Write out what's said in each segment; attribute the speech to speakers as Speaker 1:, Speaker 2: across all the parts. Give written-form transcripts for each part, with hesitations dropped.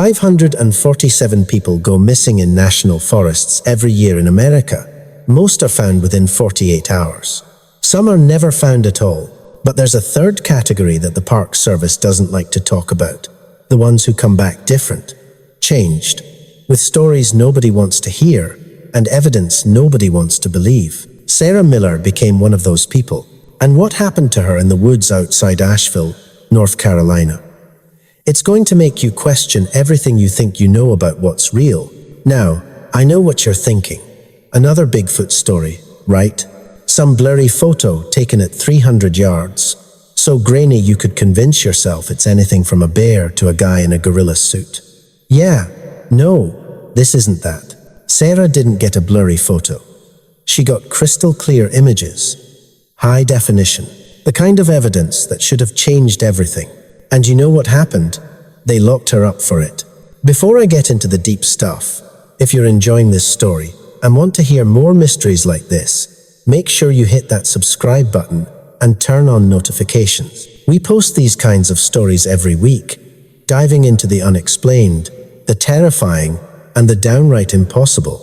Speaker 1: 547 people go missing in national forests every year in America. Most are found within 48 hours. Some are never found at all, but there's a third category that the Park Service doesn't like to talk about. The ones who come back different, changed, with stories nobody wants to hear and evidence nobody wants to believe. Sarah Miller became one of those people. And what happened to her in the woods outside Asheville, North Carolina? It's going to make you question everything you think you know about what's real. Now, I know what you're thinking. Another Bigfoot story, right? Some blurry photo taken at 300 yards. So grainy you could convince yourself it's anything from a bear to a guy in a gorilla suit. Yeah, no, this isn't that. Sarah didn't get a blurry photo. She got crystal clear images. High definition. The kind of evidence that should have changed everything. And you know what happened? They locked her up for it. Before I get into the deep stuff, if you're enjoying this story and want to hear more mysteries like this, make sure you hit that subscribe button and turn on notifications. We post these kinds of stories every week, diving into the unexplained, the terrifying, and the downright impossible.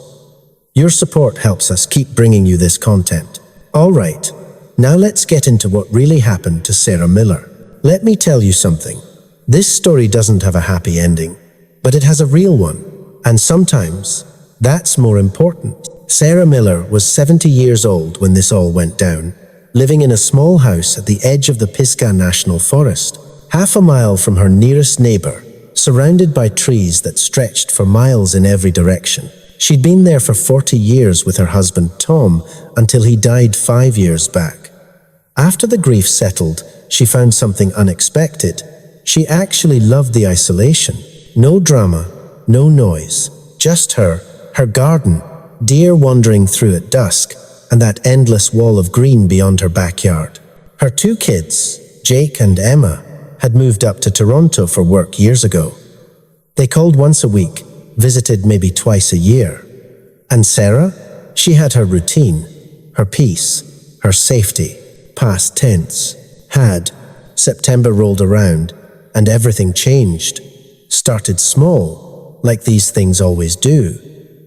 Speaker 1: Your support helps us keep bringing you this content. All right, now let's get into what really happened to Sarah Miller. Let me tell you something. This story doesn't have a happy ending, but it has a real one. And sometimes, that's more important. Sarah Miller was 70 years old when this all went down, living in a small house at the edge of the Pisgah National Forest, half a mile from her nearest neighbor, surrounded by trees that stretched for miles in every direction. She'd been there for 40 years with her husband Tom until he died 5 years back. After the grief settled, she found something unexpected. She actually loved the isolation. No drama, no noise, just her garden, deer wandering through at dusk, and that endless wall of green beyond her backyard. Her 2 kids, Jake and Emma, had moved up to Toronto for work years ago. They called once a week, visited maybe twice a year. And Sarah? She had her routine, her peace, her safety. Past tense. Had. September rolled around, and everything changed. Started small, like these things always do.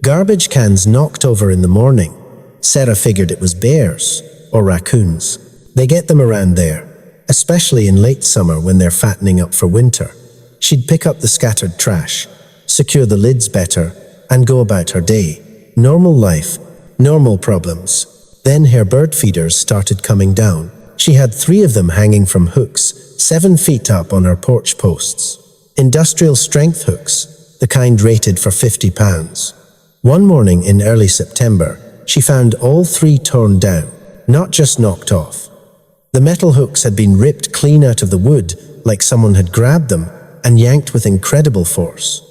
Speaker 1: Garbage cans knocked over in the morning. Sarah figured it was bears or raccoons. They get them around there, especially in late summer when they're fattening up for winter. She'd pick up the scattered trash, secure the lids better, and go about her day. Normal life, normal problems. Then her bird feeders started coming down. She had 3 of them hanging from hooks, 7 feet up on her porch posts. Industrial strength hooks, the kind rated for 50 pounds. One morning in early September, she found all 3 torn down, not just knocked off. The metal hooks had been ripped clean out of the wood, like someone had grabbed them and yanked with incredible force.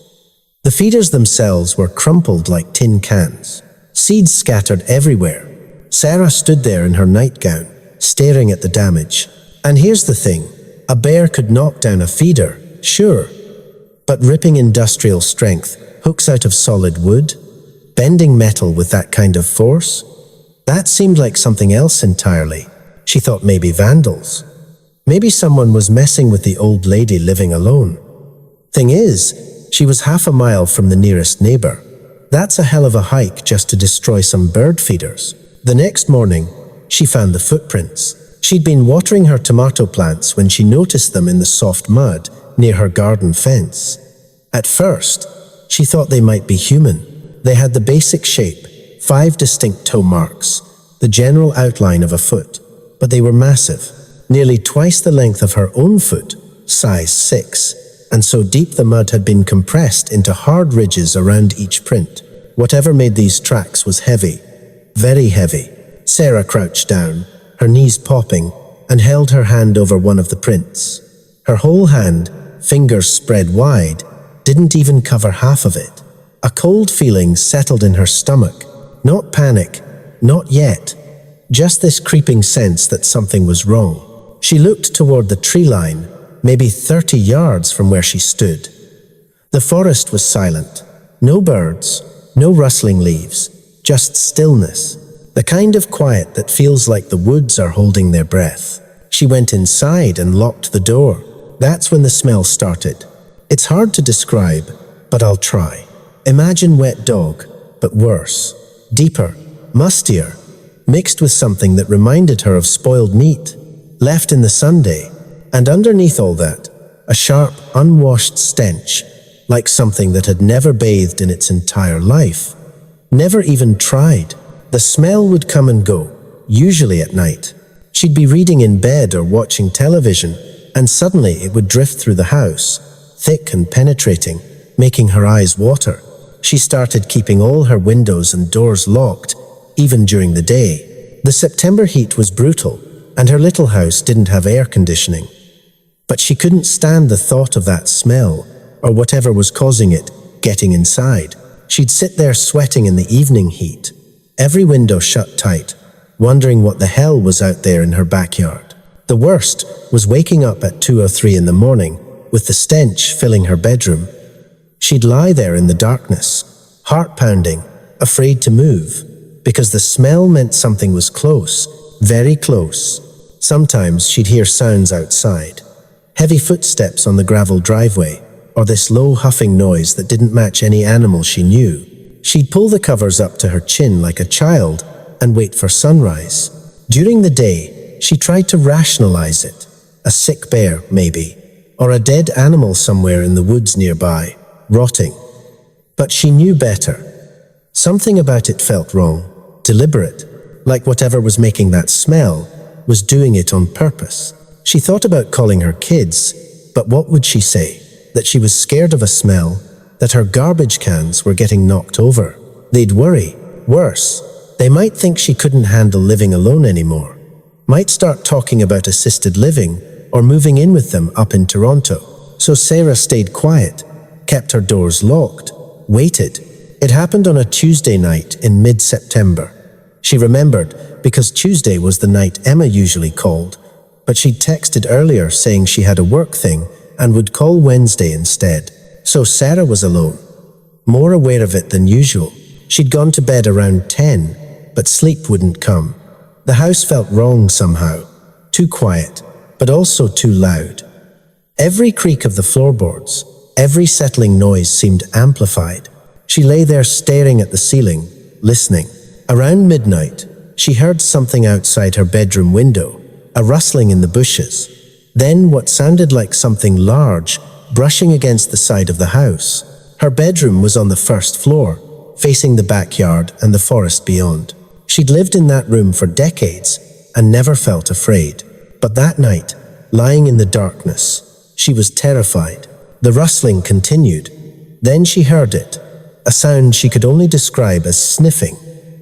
Speaker 1: The feeders themselves were crumpled like tin cans, seeds scattered everywhere. Sarah stood there in her nightgown, staring at the damage. And here's the thing, a bear could knock down a feeder, sure, but ripping industrial strength hooks out of solid wood, bending metal with that kind of force, that seemed like something else entirely. She thought maybe vandals. Maybe someone was messing with the old lady living alone. Thing is, she was half a mile from the nearest neighbor. That's a hell of a hike just to destroy some bird feeders. The next morning, she found the footprints. She'd been watering her tomato plants when she noticed them in the soft mud near her garden fence. At first, she thought they might be human. They had the basic shape, 5 distinct toe marks, the general outline of a foot, but they were massive, nearly twice the length of her own foot, size 6, and so deep the mud had been compressed into hard ridges around each print. Whatever made these tracks was heavy, very heavy. Sarah crouched down, her knees popping, and held her hand over one of the prints. Her whole hand, fingers spread wide, didn't even cover half of it. A cold feeling settled in her stomach. Not panic, not yet. Just this creeping sense that something was wrong. She looked toward the tree line, maybe 30 yards from where she stood. The forest was silent. No birds, no rustling leaves, just stillness. The kind of quiet that feels like the woods are holding their breath. She went inside and locked the door. That's when the smell started. It's hard to describe, but I'll try. Imagine wet dog, but worse, deeper, mustier, mixed with something that reminded her of spoiled meat, left in the Sunday, and underneath all that, a sharp, unwashed stench, like something that had never bathed in its entire life, never even tried. The smell would come and go, usually at night. She'd be reading in bed or watching television, and suddenly it would drift through the house, thick and penetrating, making her eyes water. She started keeping all her windows and doors locked, even during the day. The September heat was brutal, and her little house didn't have air conditioning. But she couldn't stand the thought of that smell, or whatever was causing it, getting inside. She'd sit there sweating in the evening heat, every window shut tight, wondering what the hell was out there in her backyard. The worst was waking up at 2 or 3 in the morning with the stench filling her bedroom. She'd lie there in the darkness, heart pounding, afraid to move, because the smell meant something was close, very close. Sometimes she'd hear sounds outside, heavy footsteps on the gravel driveway, or this low huffing noise that didn't match any animal she knew. She'd pull the covers up to her chin like a child and wait for sunrise. During the day, she tried to rationalize it. A sick bear, maybe, or a dead animal somewhere in the woods nearby, rotting. But she knew better. Something about it felt wrong, deliberate, like whatever was making that smell was doing it on purpose. She thought about calling her kids, but what would she say? That she was scared of a smell, that her garbage cans were getting knocked over. They'd worry. Worse, they might think she couldn't handle living alone anymore. Might start talking about assisted living or moving in with them up in Toronto. So Sarah stayed quiet, kept her doors locked, waited. It happened on a Tuesday night in mid-September. She remembered because Tuesday was the night Emma usually called, but she'd texted earlier saying she had a work thing and would call Wednesday instead. So Sarah was alone, more aware of it than usual. She'd gone to bed around 10, but sleep wouldn't come. The house felt wrong somehow, too quiet, but also too loud. Every creak of the floorboards, every settling noise seemed amplified. She lay there staring at the ceiling, listening. Around midnight, she heard something outside her bedroom window, a rustling in the bushes. Then what sounded like something large brushing against the side of the house. Her bedroom was on the first floor, facing the backyard and the forest beyond. She'd lived in that room for decades and never felt afraid. But that night, lying in the darkness, she was terrified. The rustling continued. Then she heard it, a sound she could only describe as sniffing,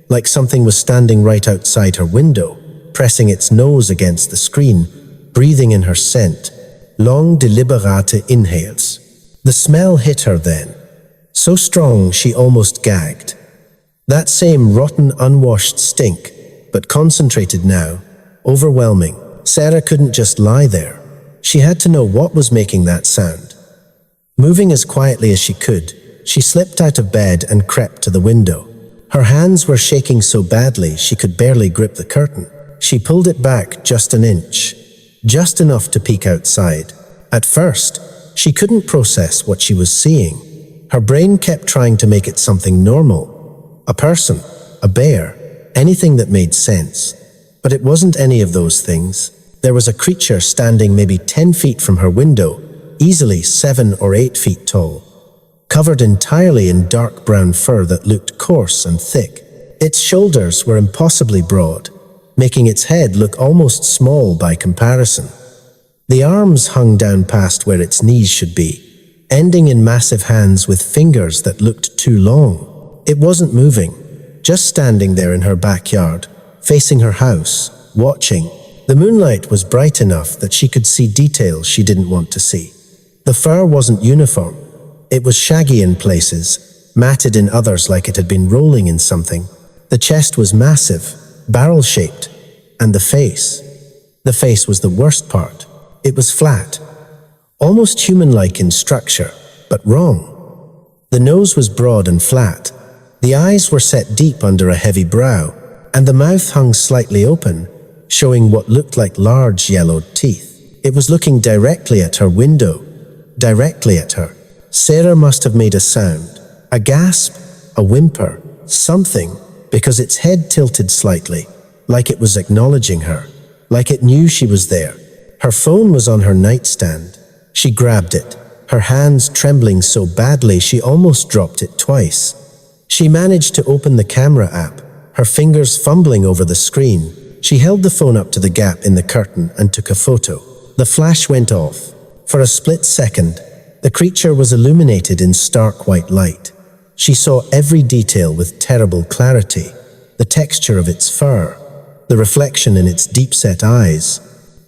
Speaker 1: like something was standing right outside her window, pressing its nose against the screen, breathing in her scent, long deliberate inhales. The smell hit her then, so strong she almost gagged. That same rotten, unwashed stink, but concentrated now, overwhelming. Sarah couldn't just lie there. She had to know what was making that sound. Moving as quietly as she could, she slipped out of bed and crept to the window. Her hands were shaking so badly she could barely grip the curtain. She pulled it back just an inch, just enough to peek outside. At first, she couldn't process what she was seeing. Her brain kept trying to make it something normal. A person, a bear, anything that made sense. But it wasn't any of those things. There was a creature standing maybe 10 feet from her window, easily 7 or 8 feet tall, covered entirely in dark brown fur that looked coarse and thick. Its shoulders were impossibly broad, making its head look almost small by comparison. The arms hung down past where its knees should be, ending in massive hands with fingers that looked too long. It wasn't moving, just standing there in her backyard, facing her house, watching. The moonlight was bright enough that she could see details she didn't want to see. The fur wasn't uniform. It was shaggy in places, matted in others like it had been rolling in something. The chest was massive, barrel-shaped, and the face was the worst part. It was flat, almost human-like in structure, but wrong. The nose was broad and flat, the eyes were set deep under a heavy brow, and the mouth hung slightly open, showing what looked like large yellowed teeth. It was looking directly at her window, directly at her. Sarah must have made a sound, a gasp, a whimper, something, because its head tilted slightly, like it was acknowledging her, like it knew she was there. Her phone was on her nightstand. She grabbed it, her hands trembling so badly she almost dropped it twice. She managed to open the camera app, her fingers fumbling over the screen. She held the phone up to the gap in the curtain and took a photo. The flash went off. For a split second, the creature was illuminated in stark white light. She saw every detail with terrible clarity, the texture of its fur, the reflection in its deep-set eyes,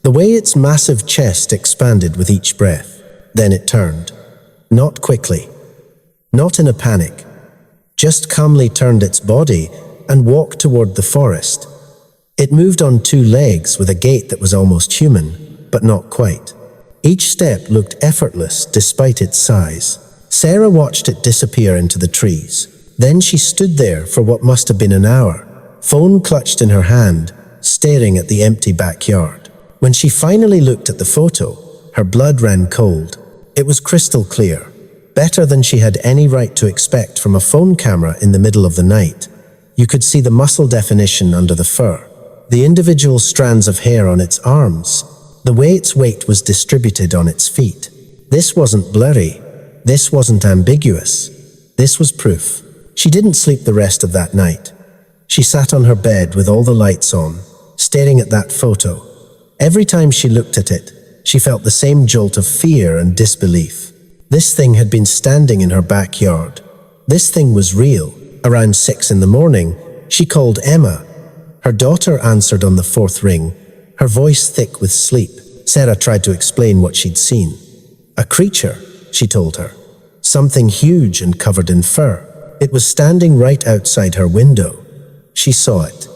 Speaker 1: the way its massive chest expanded with each breath. Then it turned. Not quickly, not in a panic, just calmly turned its body and walked toward the forest. It moved on two legs with a gait that was almost human, but not quite. Each step looked effortless despite its size. Sarah watched it disappear into the trees. Then she stood there for what must have been an hour, phone clutched in her hand, staring at the empty backyard. When she finally looked at the photo, her blood ran cold. It was crystal clear, better than she had any right to expect from a phone camera in the middle of the night. You could see the muscle definition under the fur, the individual strands of hair on its arms, the way its weight was distributed on its feet. This wasn't blurry. This wasn't ambiguous. This was proof. She didn't sleep the rest of that night. She sat on her bed with all the lights on, staring at that photo. Every time she looked at it, she felt the same jolt of fear and disbelief. This thing had been standing in her backyard. This thing was real. Around 6 in the morning, she called Emma. Her daughter answered on the 4th ring, her voice thick with sleep. Sarah tried to explain what she'd seen. A creature, she told her. Something huge and covered in fur. It was standing right outside her window. She saw it.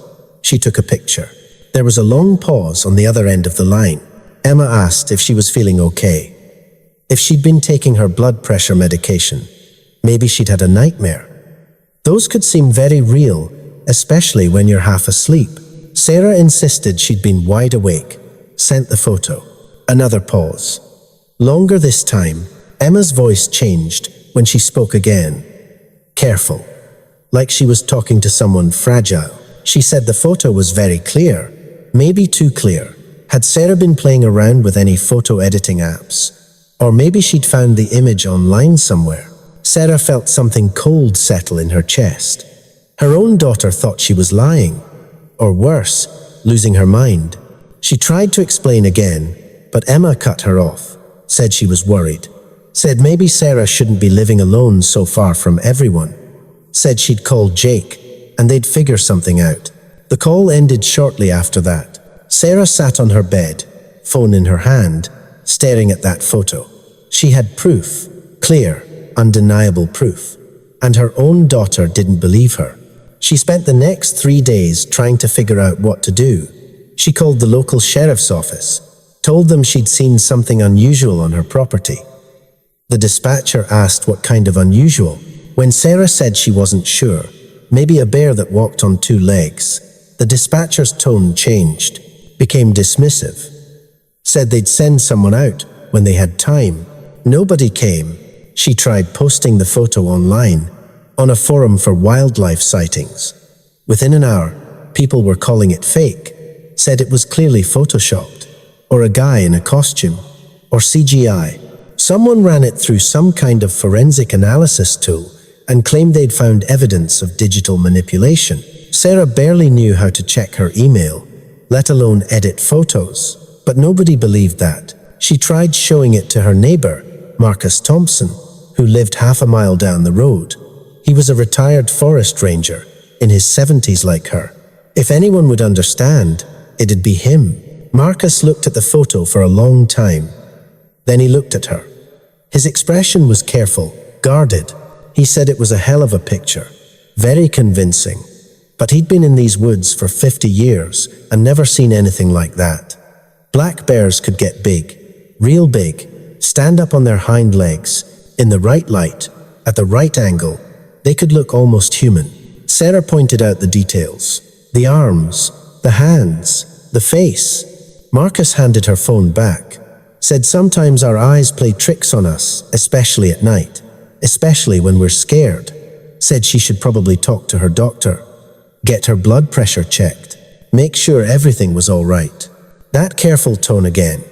Speaker 1: She took a picture. There was a long pause on the other end of the line. Emma asked if she was feeling okay, if she'd been taking her blood pressure medication. Maybe she'd had a nightmare. Those could seem very real, especially when you're half asleep. Sarah insisted she'd been wide awake, sent the photo. Another pause. Longer this time, Emma's voice changed when she spoke again. Careful, like she was talking to someone fragile. She said the photo was very clear, maybe too clear. Had Sarah been playing around with any photo editing apps? Or maybe she'd found the image online somewhere. Sarah felt something cold settle in her chest. Her own daughter thought she was lying, or worse, losing her mind. She tried to explain again, but Emma cut her off, said she was worried, said maybe Sarah shouldn't be living alone so far from everyone, said she'd call Jake, and they'd figure something out. The call ended shortly after that. Sarah sat on her bed, phone in her hand, staring at that photo. She had proof, clear, undeniable proof, and her own daughter didn't believe her. She spent the next 3 days trying to figure out what to do. She called the local sheriff's office, told them she'd seen something unusual on her property. The dispatcher asked what kind of unusual. When Sarah said she wasn't sure, maybe a bear that walked on 2 legs, the dispatcher's tone changed, became dismissive. Said they'd send someone out when they had time. Nobody came. She tried posting the photo online, on a forum for wildlife sightings. Within an hour, people were calling it fake, said it was clearly photoshopped, or a guy in a costume, or CGI. Someone ran it through some kind of forensic analysis tool and claimed they'd found evidence of digital manipulation. Sarah barely knew how to check her email, let alone edit photos, but nobody believed that. She tried showing it to her neighbor, Marcus Thompson, who lived half a mile down the road. He was a retired forest ranger, in his 70s like her. If anyone would understand, it'd be him. Marcus looked at the photo for a long time. Then he looked at her. His expression was careful, guarded. He said it was a hell of a picture, very convincing. But he'd been in these woods for 50 years and never seen anything like that. Black bears could get big, real big, stand up on their hind legs, in the right light, at the right angle. They could look almost human. Sarah pointed out the details. The arms, the hands, the face. Marcus handed her phone back. Said sometimes our eyes play tricks on us, especially at night, especially when we're scared. Said she should probably talk to her doctor, get her blood pressure checked, make sure everything was all right. That careful tone again,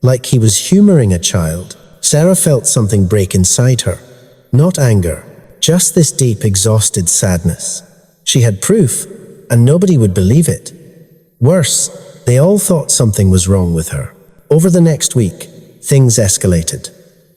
Speaker 1: like he was humoring a child. Sarah felt something break inside her. Not anger, just this deep, exhausted sadness. She had proof, and nobody would believe it. Worse, they all thought something was wrong with her. Over the next week, things escalated.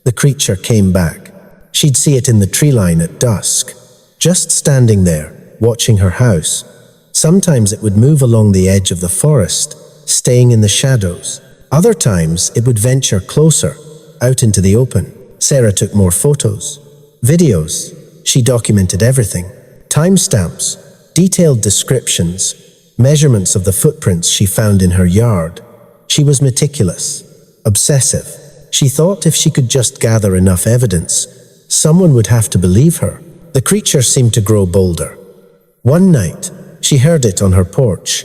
Speaker 1: The creature came back. She'd see it in the tree line at dusk, just standing there, watching her house. Sometimes it would move along the edge of the forest, staying in the shadows. Other times it would venture closer, out into the open. Sarah took more photos, videos. She documented everything. Timestamps, detailed descriptions, measurements of the footprints she found in her yard. She was meticulous, obsessive. She thought if she could just gather enough evidence, someone would have to believe her. The creature seemed to grow bolder. One night, she heard it on her porch,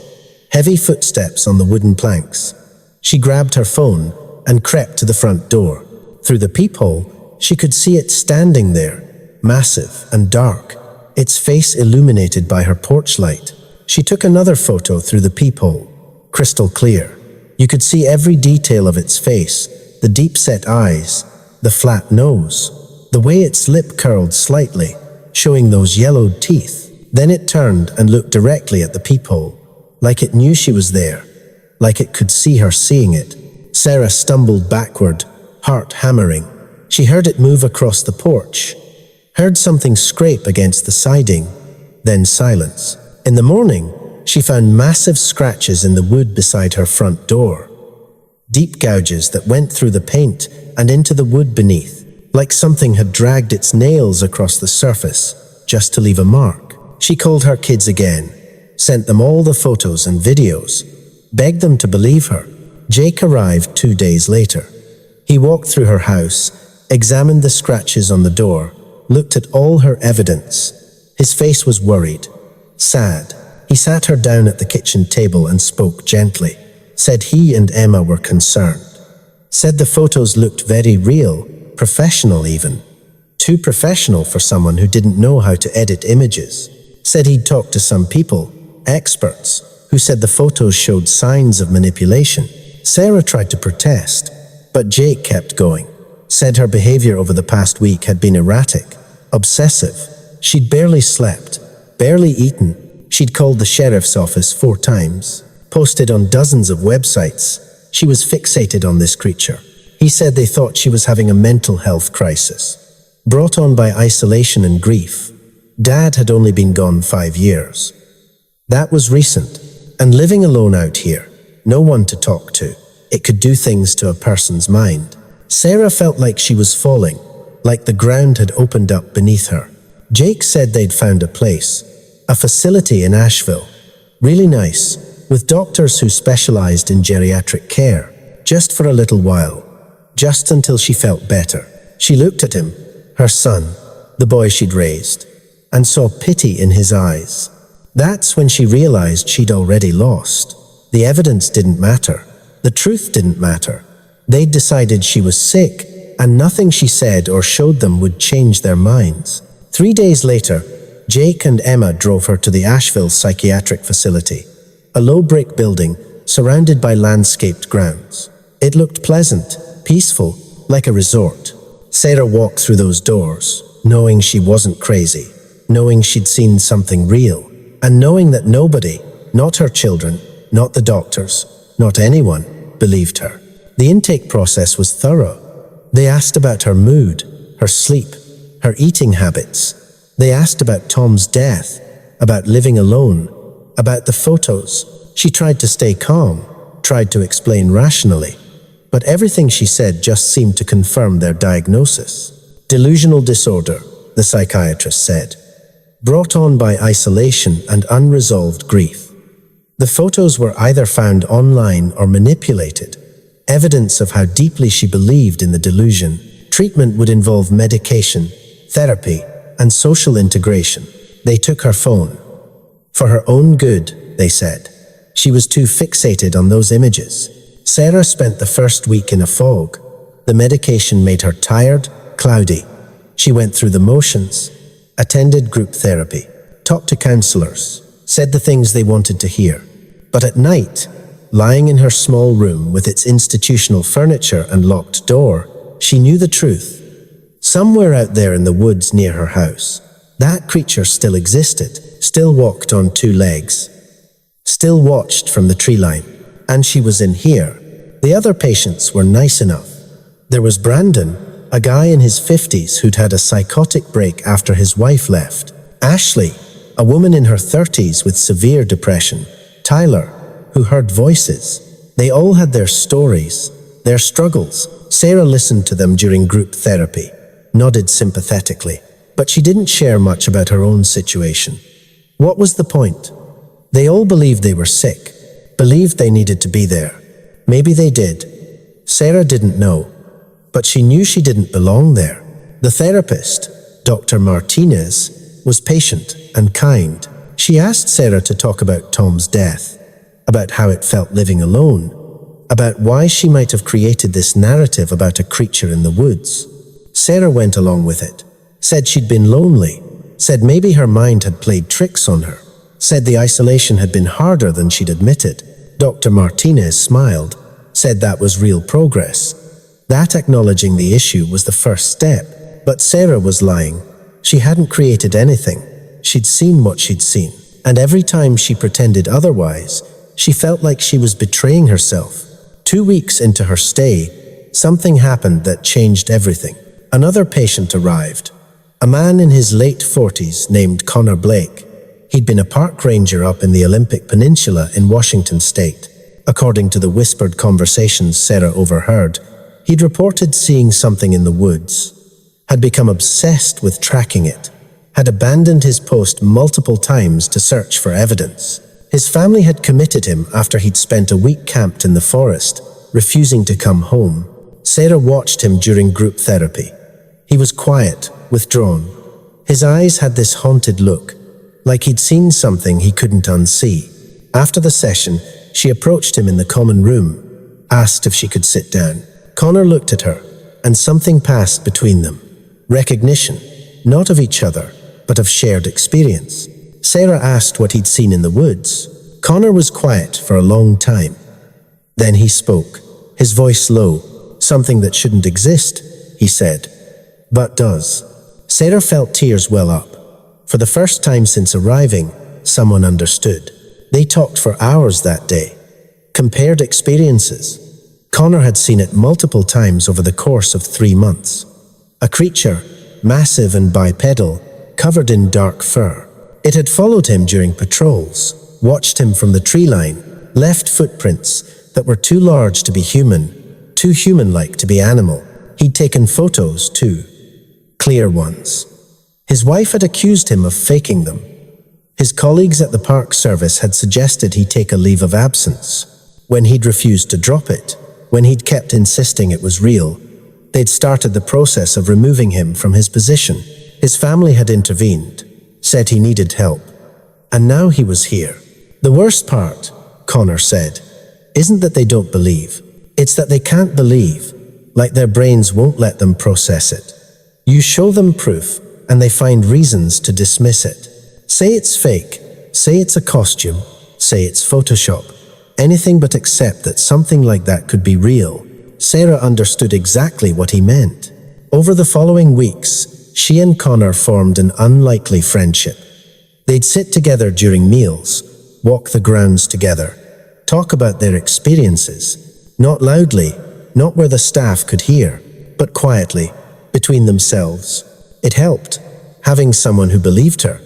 Speaker 1: heavy footsteps on the wooden planks. She grabbed her phone and crept to the front door. Through the peephole, she could see it standing there, massive and dark, its face illuminated by her porch light. She took another photo through the peephole, crystal clear. You could see every detail of its face, the deep-set eyes, the flat nose, the way its lip curled slightly, showing those yellowed teeth. Then it turned and looked directly at the peephole, like it knew she was there, like it could see her seeing it. Sarah stumbled backward, heart hammering. She heard it move across the porch, heard something scrape against the siding, then silence. In the morning, she found massive scratches in the wood beside her front door. Deep gouges that went through the paint and into the wood beneath, like something had dragged its nails across the surface, just to leave a mark. She called her kids again, sent them all the photos and videos, begged them to believe her. Jake arrived 2 days later. He walked through her house, examined the scratches on the door, looked at all her evidence. His face was worried, sad. He sat her down at the kitchen table and spoke gently. Said he and Emma were concerned. Said the photos looked very real, professional even. Too professional for someone who didn't know how to edit images. Said he'd talked to some people, experts, who said the photos showed signs of manipulation. Sarah tried to protest, but Jake kept going. Said her behavior over the past week had been erratic, obsessive. She'd barely slept, barely eaten. She'd called the sheriff's office 4 times, posted on dozens of websites. She was fixated on this creature. He said they thought she was having a mental health crisis, brought on by isolation and grief. Dad had only been gone 5 years. That was recent, and living alone out here, no one to talk to. It could do things to a person's mind. Sarah felt like she was falling, like the ground had opened up beneath her. Jake said they'd found a place, a facility in Asheville, really nice, with doctors who specialized in geriatric care, just for a little while, just until she felt better. She looked at him, her son, the boy she'd raised, and saw pity in his eyes. That's when she realized she'd already lost. The evidence didn't matter. The truth didn't matter. They'd decided she was sick, and nothing she said or showed them would change their minds. 3 days later, Jake and Emma drove her to the Asheville psychiatric facility, a low brick building surrounded by landscaped grounds. It looked pleasant, peaceful, like a resort. Sarah walked through those doors, knowing she wasn't crazy, knowing she'd seen something real, and knowing that nobody, not her children, not the doctors, not anyone, believed her. The intake process was thorough. They asked about her mood, her sleep, her eating habits. They asked about Tom's death, about living alone, about the photos. She tried to stay calm, tried to explain rationally, but everything she said just seemed to confirm their diagnosis. Delusional disorder, the psychiatrist said, brought on by isolation and unresolved grief. The photos were either found online or manipulated, evidence of how deeply she believed in the delusion. Treatment would involve medication, therapy, and social integration. They took her phone. For her own good, they said. She was too fixated on those images. Sarah spent the first week in a fog. The medication made her tired, cloudy. She went through the motions, attended group therapy, talked to counselors, said the things they wanted to hear. But at night, lying in her small room with its institutional furniture and locked door, she knew the truth. Somewhere out there in the woods near her house, that creature still existed, still walked on two legs, still watched from the tree line. And she was in here. The other patients were nice enough. There was Brandon, a guy in his 50s who'd had a psychotic break after his wife left. Ashley, a woman in her 30s with severe depression. Tyler, who heard voices. They all had their stories, their struggles. Sarah listened to them during group therapy, nodded sympathetically, but she didn't share much about her own situation. What was the point? They all believed they were sick, believed they needed to be there. Maybe they did. Sarah didn't know, but she knew she didn't belong there. The therapist, Dr. Martinez, was patient and kind. She asked Sarah to talk about Tom's death, about how it felt living alone, about why she might have created this narrative about a creature in the woods. Sarah went along with it, said she'd been lonely, said maybe her mind had played tricks on her, said the isolation had been harder than she'd admitted. Dr. Martinez smiled, said that was real progress. That acknowledging the issue was the first step. But Sarah was lying. She hadn't created anything. She'd seen what she'd seen. And every time she pretended otherwise, she felt like she was betraying herself. 2 weeks into her stay, something happened that changed everything. Another patient arrived. A man in his late 40s named Connor Blake. He'd been a park ranger up in the Olympic Peninsula in Washington state. According to the whispered conversations Sarah overheard, he'd reported seeing something in the woods, had become obsessed with tracking it, had abandoned his post multiple times to search for evidence. His family had committed him after he'd spent a week camped in the forest, refusing to come home. Sarah watched him during group therapy. He was quiet, withdrawn. His eyes had this haunted look, like he'd seen something he couldn't unsee. After the session, she approached him in the common room, asked if she could sit down. Connor looked at her, and something passed between them. Recognition, not of each other, but of shared experience. Sarah asked what he'd seen in the woods. Connor was quiet for a long time. Then he spoke, his voice low. Something that shouldn't exist, he said, but does. Sarah felt tears well up. For the first time since arriving, someone understood. They talked for hours that day, compared experiences. Connor had seen it multiple times over the course of 3 months. A creature, massive and bipedal, covered in dark fur. It had followed him during patrols, watched him from the tree line, left footprints that were too large to be human, too human-like to be animal. He'd taken photos too, clear ones. His wife had accused him of faking them. His colleagues at the Park Service had suggested he take a leave of absence. When he'd refused to drop it, when he'd kept insisting it was real, they'd started the process of removing him from his position. His family had intervened, said he needed help, and now he was here. The worst part, Connor said, isn't that they don't believe. It's that they can't believe, like their brains won't let them process it. You show them proof, and they find reasons to dismiss it. Say it's fake, say it's a costume, say it's Photoshop. Anything but accept that something like that could be real. Sarah understood exactly what he meant. Over the following weeks, she and Connor formed an unlikely friendship. They'd sit together during meals, walk the grounds together, talk about their experiences, not loudly, not where the staff could hear, but quietly, between themselves. It helped, having someone who believed her,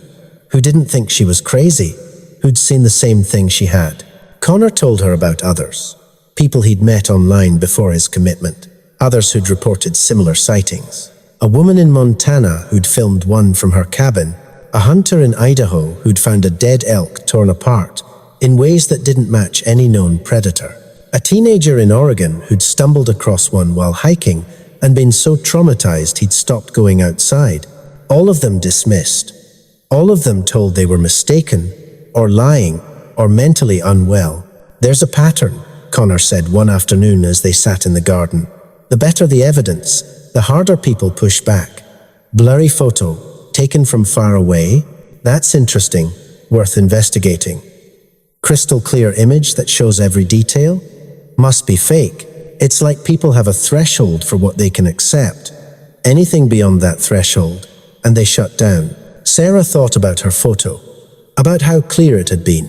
Speaker 1: who didn't think she was crazy, who'd seen the same thing she had. Connor told her about others, people he'd met online before his commitment, others who'd reported similar sightings. A woman in Montana who'd filmed one from her cabin, a hunter in Idaho who'd found a dead elk torn apart in ways that didn't match any known predator, a teenager in Oregon who'd stumbled across one while hiking and been so traumatized he'd stopped going outside. All of them dismissed. All of them told they were mistaken, or lying, or mentally unwell. There's a pattern, Connor said one afternoon as they sat in the garden. The better the evidence, the harder people push back. Blurry photo, taken from far away? That's interesting, worth investigating. Crystal clear image that shows every detail? Must be fake. It's like people have a threshold for what they can accept. Anything beyond that threshold, and they shut down. Sarah thought about her photo, about how clear it had been,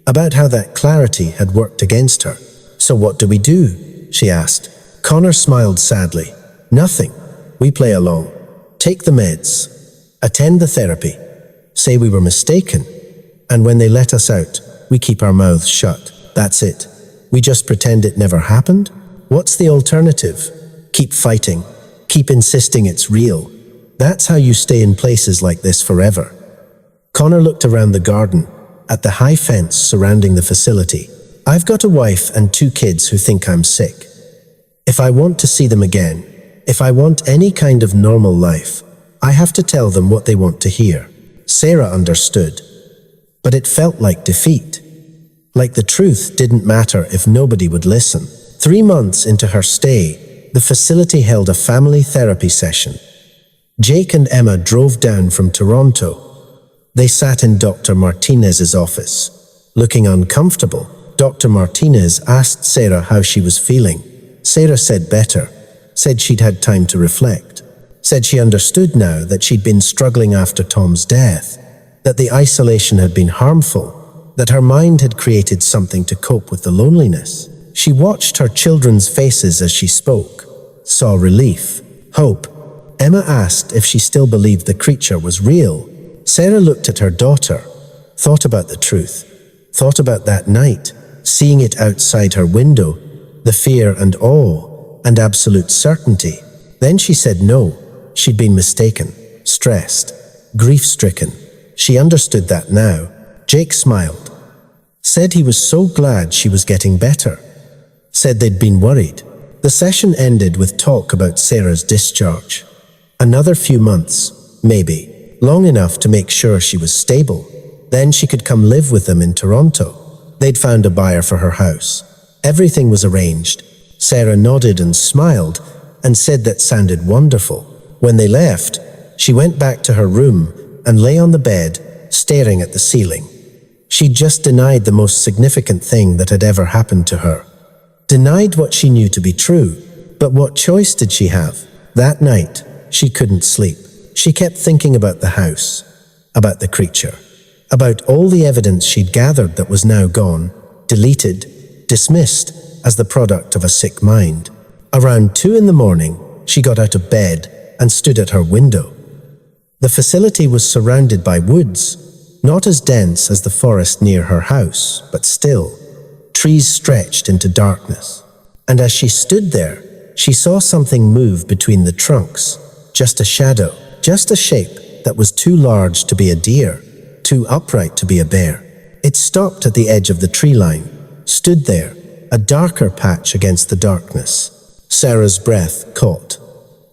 Speaker 1: about how that clarity had worked against her. So what do we do? She asked. Connor smiled sadly. Nothing. We play along. Take the meds. Attend the therapy. Say we were mistaken. And when they let us out, we keep our mouths shut. That's it. We just pretend it never happened? What's the alternative? Keep fighting. Keep insisting it's real. That's how you stay in places like this forever. Connor looked around the garden, at the high fence surrounding the facility. I've got a wife and 2 kids who think I'm sick. If I want to see them again, if I want any kind of normal life, I have to tell them what they want to hear. Sarah understood. But it felt like defeat. Like the truth didn't matter if nobody would listen. 3 months into her stay, the facility held a family therapy session. Jake and Emma drove down from Toronto. They sat in Dr. Martinez's office. Looking uncomfortable, Dr. Martinez asked Sarah how she was feeling. Sarah said better, said she'd had time to reflect, said she understood now that she'd been struggling after Tom's death, that the isolation had been harmful, that her mind had created something to cope with the loneliness. She watched her children's faces as she spoke, saw relief, hope. Emma asked if she still believed the creature was real. Sarah looked at her daughter, thought about the truth, thought about that night, seeing it outside her window, the fear and awe and absolute certainty. Then she said no, she'd been mistaken, stressed, grief-stricken. She understood that now. Jake smiled, said he was so glad she was getting better, said they'd been worried. The session ended with talk about Sarah's discharge. Another few months, maybe, long enough to make sure she was stable. Then she could come live with them in Toronto. They'd found a buyer for her house. Everything was arranged. Sarah nodded and smiled and said that sounded wonderful. When they left, she went back to her room and lay on the bed, staring at the ceiling. She'd just denied the most significant thing that had ever happened to her. Denied what she knew to be true. But what choice did she have? That night, she couldn't sleep. She kept thinking about the house, about the creature, about all the evidence she'd gathered that was now gone, deleted, dismissed as the product of a sick mind. Around 2 a.m, she got out of bed and stood at her window. The facility was surrounded by woods, not as dense as the forest near her house, but still. Trees stretched into darkness. And as she stood there, she saw something move between the trunks. Just a shadow, just a shape that was too large to be a deer, too upright to be a bear. It stopped at the edge of the tree line, stood there, a darker patch against the darkness. Sarah's breath caught.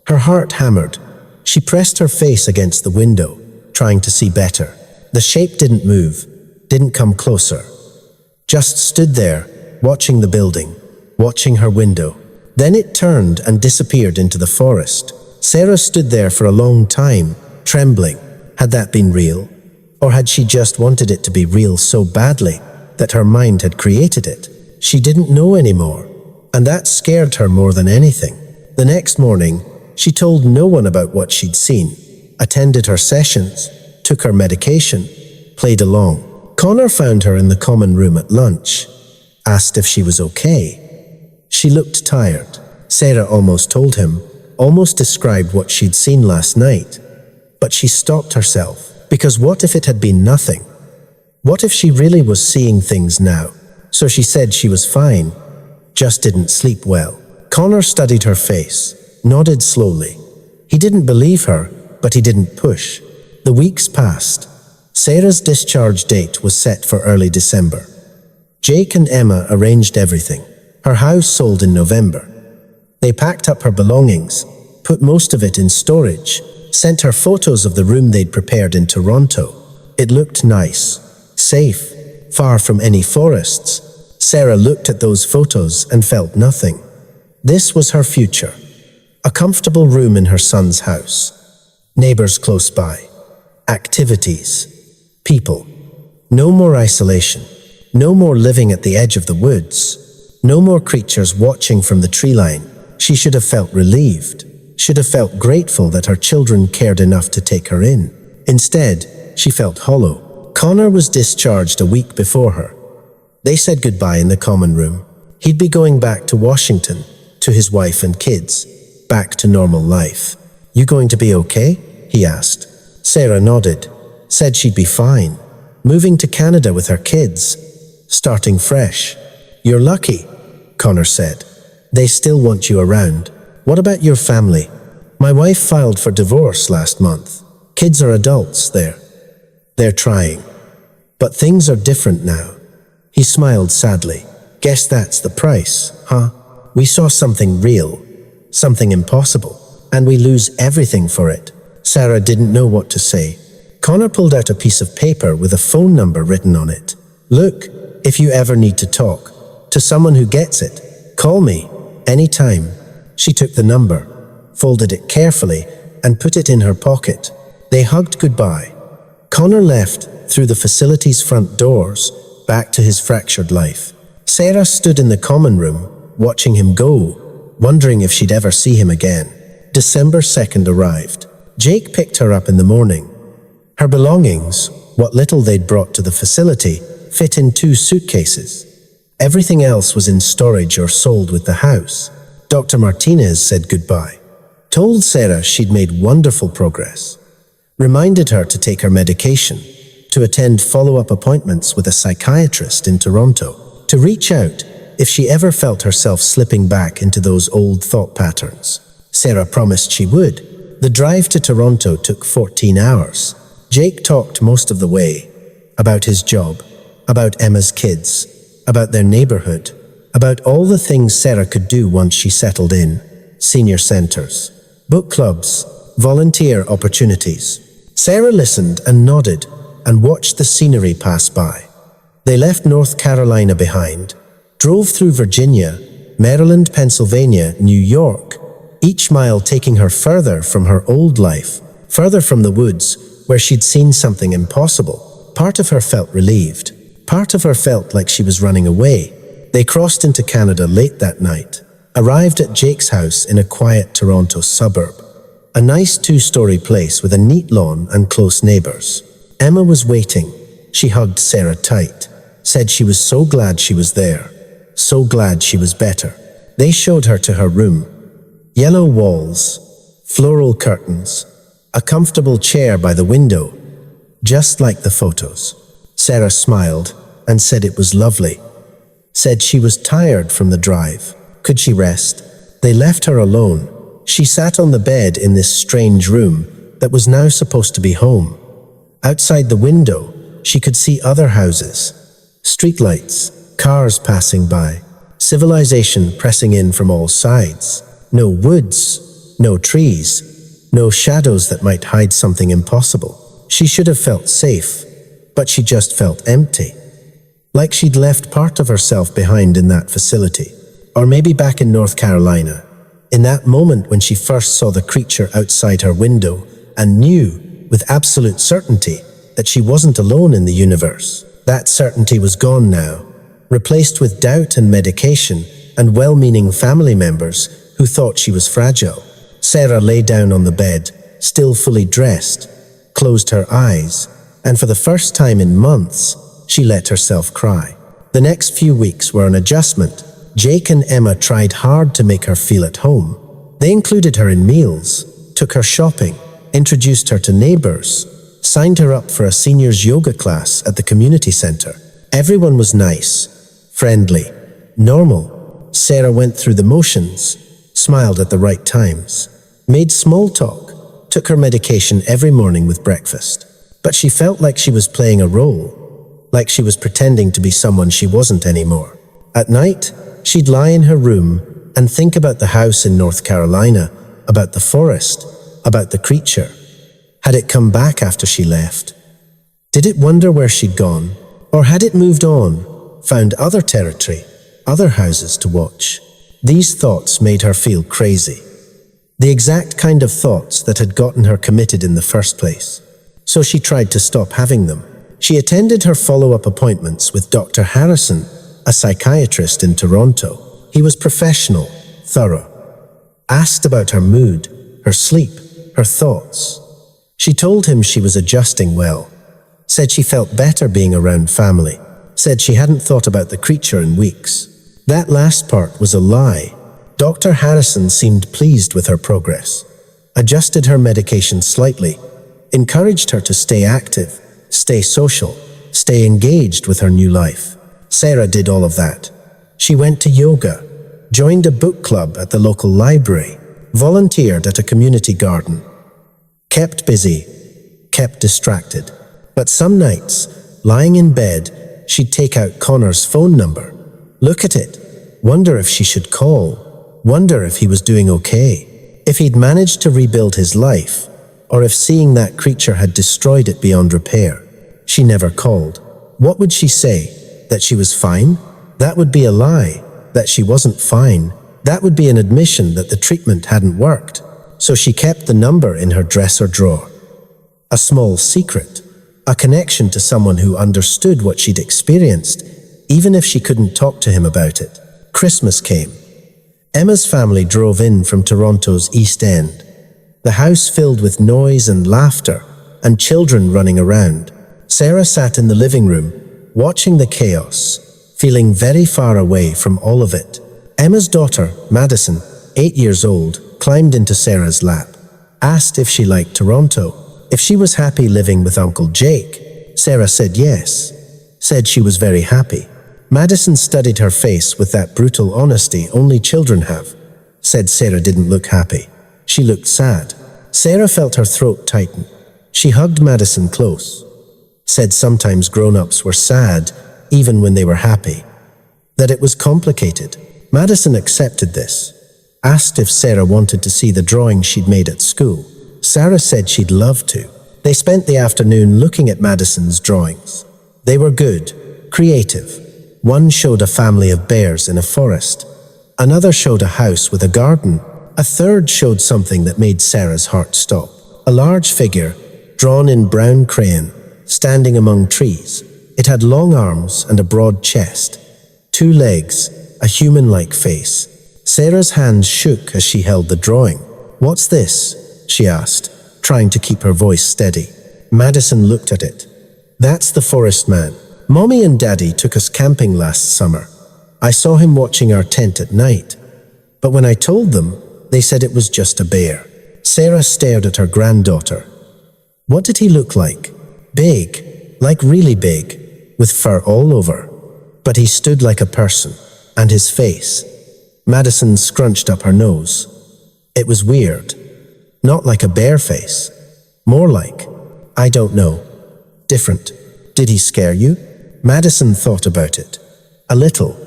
Speaker 1: Her heart hammered. She pressed her face against the window, trying to see better. The shape didn't move, didn't come closer. Just stood there, watching the building, watching her window. Then it turned and disappeared into the forest. Sarah stood there for a long time, trembling. Had that been real? Or had she just wanted it to be real so badly that her mind had created it? She didn't know anymore, and that scared her more than anything. The next morning, she told no one about what she'd seen, attended her sessions, took her medication, played along. Connor found her in the common room at lunch, asked if she was okay. She looked tired. Sarah almost told him, almost described what she'd seen last night. But she stopped herself, because what if it had been nothing? What if she really was seeing things now? So she said she was fine, just didn't sleep well. Connor studied her face, nodded slowly. He didn't believe her, but he didn't push. The weeks passed. Sarah's discharge date was set for early December. Jake and Emma arranged everything. Her house sold in November. They packed up her belongings, put most of it in storage, sent her photos of the room they'd prepared in Toronto. It looked nice, safe, far from any forests. Sarah looked at those photos and felt nothing. This was her future. A comfortable room in her son's house. Neighbors close by. Activities. People. No more isolation. No more living at the edge of the woods. No more creatures watching from the tree line. She should have felt relieved. Should have felt grateful that her children cared enough to take her in. Instead, she felt hollow. Connor was discharged a week before her. They said goodbye in the common room. He'd be going back to Washington, to his wife and kids, back to normal life. "You going to be okay?" he asked. Sarah nodded, said she'd be fine. Moving to Canada with her kids, starting fresh. "You're lucky," Connor said. "They still want you around. What about your family?" "My wife filed for divorce last month. Kids are adults there. They're trying. But things are different now." He smiled sadly. "Guess that's the price, huh? We saw something real, something impossible, and we lose everything for it." Sarah didn't know what to say. Connor pulled out a piece of paper with a phone number written on it. "Look, if you ever need to talk to someone who gets it, call me, anytime." She took the number, folded it carefully, and put it in her pocket. They hugged goodbye. Connor left through the facility's front doors, back to his fractured life. Sarah stood in the common room, watching him go, wondering if she'd ever see him again. December 2nd arrived. Jake picked her up in the morning. Her belongings, what little they'd brought to the facility, fit in 2 suitcases. Everything else was in storage or sold with the house. Dr. Martinez said goodbye, told Sarah she'd made wonderful progress, reminded her to take her medication, to attend follow-up appointments with a psychiatrist in Toronto, to reach out if she ever felt herself slipping back into those old thought patterns. Sarah promised she would. The drive to Toronto took 14 hours. Jake talked most of the way about his job, about Emma's kids, about their neighborhood, about all the things Sarah could do once she settled in. Senior centers, book clubs, volunteer opportunities. Sarah listened and nodded and watched the scenery pass by. They left North Carolina behind, drove through Virginia, Maryland, Pennsylvania, New York, each mile taking her further from her old life, further from the woods where she'd seen something impossible. Part of her felt relieved. Part of her felt like she was running away. They crossed into Canada late that night, arrived at Jake's house in a quiet Toronto suburb. A nice 2-story place with a neat lawn and close neighbors. Emma was waiting. She hugged Sarah tight, said she was so glad she was there, so glad she was better. They showed her to her room. Yellow walls, floral curtains, a comfortable chair by the window, just like the photos. Sarah smiled and said it was lovely. Said she was tired from the drive. Could she rest? They left her alone. She sat on the bed in this strange room that was now supposed to be home. Outside the window, she could see other houses, streetlights, cars passing by, civilization pressing in from all sides. No woods, no trees, no shadows that might hide something impossible. She should have felt safe, but she just felt empty. Like she'd left part of herself behind in that facility, or maybe back in North Carolina. In that moment when she first saw the creature outside her window and knew with absolute certainty that she wasn't alone in the universe. That certainty was gone now, replaced with doubt and medication and well-meaning family members who thought she was fragile. Sarah lay down on the bed, still fully dressed, closed her eyes, and for the first time in months, she let herself cry. The next few weeks were an adjustment. Jake and Emma tried hard to make her feel at home. They included her in meals, took her shopping, introduced her to neighbors, signed her up for a seniors yoga class at the community center. Everyone was nice, friendly, normal. Sarah went through the motions, smiled at the right times, made small talk, took her medication every morning with breakfast. But she felt like she was playing a role, like she was pretending to be someone she wasn't anymore. At night, she'd lie in her room and think about the house in North Carolina, about the forest, about the creature. Had it come back after she left? Did it wonder where she'd gone? Or had it moved on, found other territory, other houses to watch. These thoughts made her feel crazy. The exact kind of thoughts that had gotten her committed in the first place. So she tried to stop having them. She attended her follow-up appointments with Dr. Harrison, a psychiatrist in Toronto. He was professional, thorough. Asked about her mood, her sleep, her thoughts. She told him she was adjusting well. Said she felt better being around family. Said she hadn't thought about the creature in weeks. That last part was a lie. Dr. Harrison seemed pleased with her progress. Adjusted her medication slightly. Encouraged her to stay active, stay social, stay engaged with her new life. Sarah did all of that. She went to yoga, joined a book club at the local library, volunteered at a community garden. Kept busy, kept distracted. But some nights, lying in bed, she'd take out Connor's phone number, look at it, wonder if she should call, wonder if he was doing okay, if he'd managed to rebuild his life, or if seeing that creature had destroyed it beyond repair. She never called. What would she say? That she was fine? That would be a lie. That she wasn't fine. That would be an admission that the treatment hadn't worked. So she kept the number in her dresser drawer. A small secret. A connection to someone who understood what she'd experienced, even if she couldn't talk to him about it. Christmas came. Emma's family drove in from Toronto's East End. The house filled with noise and laughter, and children running around. Sarah sat in the living room, watching the chaos, feeling very far away from all of it. Emma's daughter, Madison, 8 years old, climbed into Sarah's lap, asked if she liked Toronto, if she was happy living with Uncle Jake. Sarah said yes, said she was very happy. Madison studied her face with that brutal honesty only children have, said Sarah didn't look happy. She looked sad. Sarah felt her throat tighten. She hugged Madison close. Said sometimes grown-ups were sad even when they were happy. That it was complicated. Madison accepted this. Asked if Sarah wanted to see the drawing she'd made at school. Sarah said she'd love to. They spent the afternoon looking at Madison's drawings. They were good, creative. One showed a family of bears in a forest. Another showed a house with a garden. A third showed something that made Sarah's heart stop. A large figure, drawn in brown crayon, standing among trees. It had long arms and a broad chest, 2 legs, a human-like face. Sarah's hands shook as she held the drawing. "What's this?" she asked, trying to keep her voice steady. Madison looked at it. "That's the forest man. Mommy and Daddy took us camping last summer. I saw him watching our tent at night. But when I told them, they said it was just a bear." Sarah stared at her granddaughter. "What did he look like?" "Big, like really big, with fur all over. But he stood like a person, and his face." Madison scrunched up her nose. "It was weird. Not like a bear face. More like, I don't know, different." "Did he scare you?" Madison thought about it. "A little.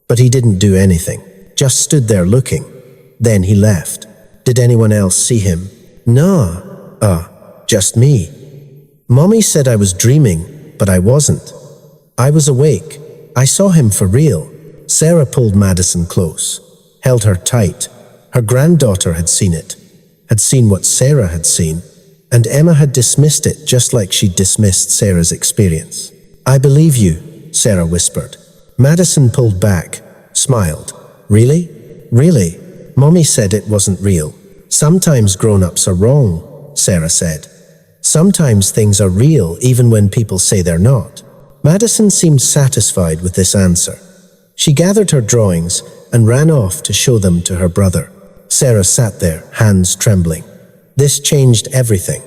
Speaker 1: But he didn't do anything. Just stood there looking. Then he left." "Did anyone else see him?" "No. Just me. Mommy said I was dreaming, but I wasn't. I was awake. I saw him for real." Sarah pulled Madison close, held her tight. Her granddaughter had seen it, had seen what Sarah had seen, and Emma had dismissed it just like she dismissed Sarah's experience. "I believe you," Sarah whispered. Madison pulled back, smiled. "Really? Really? Mommy said it wasn't real." "Sometimes grown-ups are wrong," Sarah said. "Sometimes things are real even when people say they're not." Madison seemed satisfied with this answer. She gathered her drawings and ran off to show them to her brother. Sarah sat there, hands trembling. This changed everything.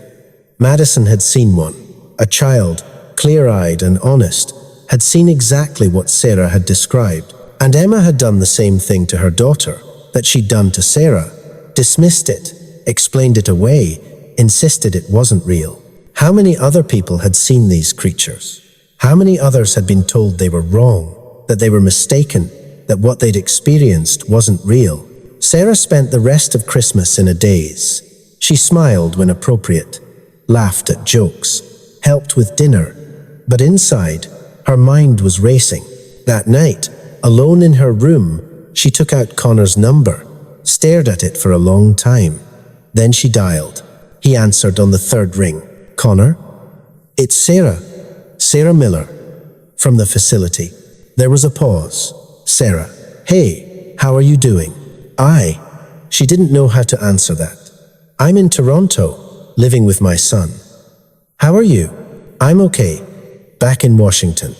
Speaker 1: Madison had seen one. A child, clear-eyed and honest, had seen exactly what Sarah had described. And Emma had done the same thing to her daughter that she'd done to Sarah. Dismissed it, explained it away, insisted it wasn't real. How many other people had seen these creatures? How many others had been told they were wrong, that they were mistaken, that what they'd experienced wasn't real? Sarah spent the rest of Christmas in a daze. She smiled when appropriate, laughed at jokes, helped with dinner, but inside, her mind was racing. That night, alone in her room, she took out Connor's number, stared at it for a long time. Then she dialed. He answered on the third ring. "Connor? It's Sarah. Sarah Miller. From the facility." There was a pause. "Sarah. Hey, how are you doing?" She didn't know how to answer that. "I'm in Toronto, living with my son." "How are you?" "I'm okay. Back in Washington.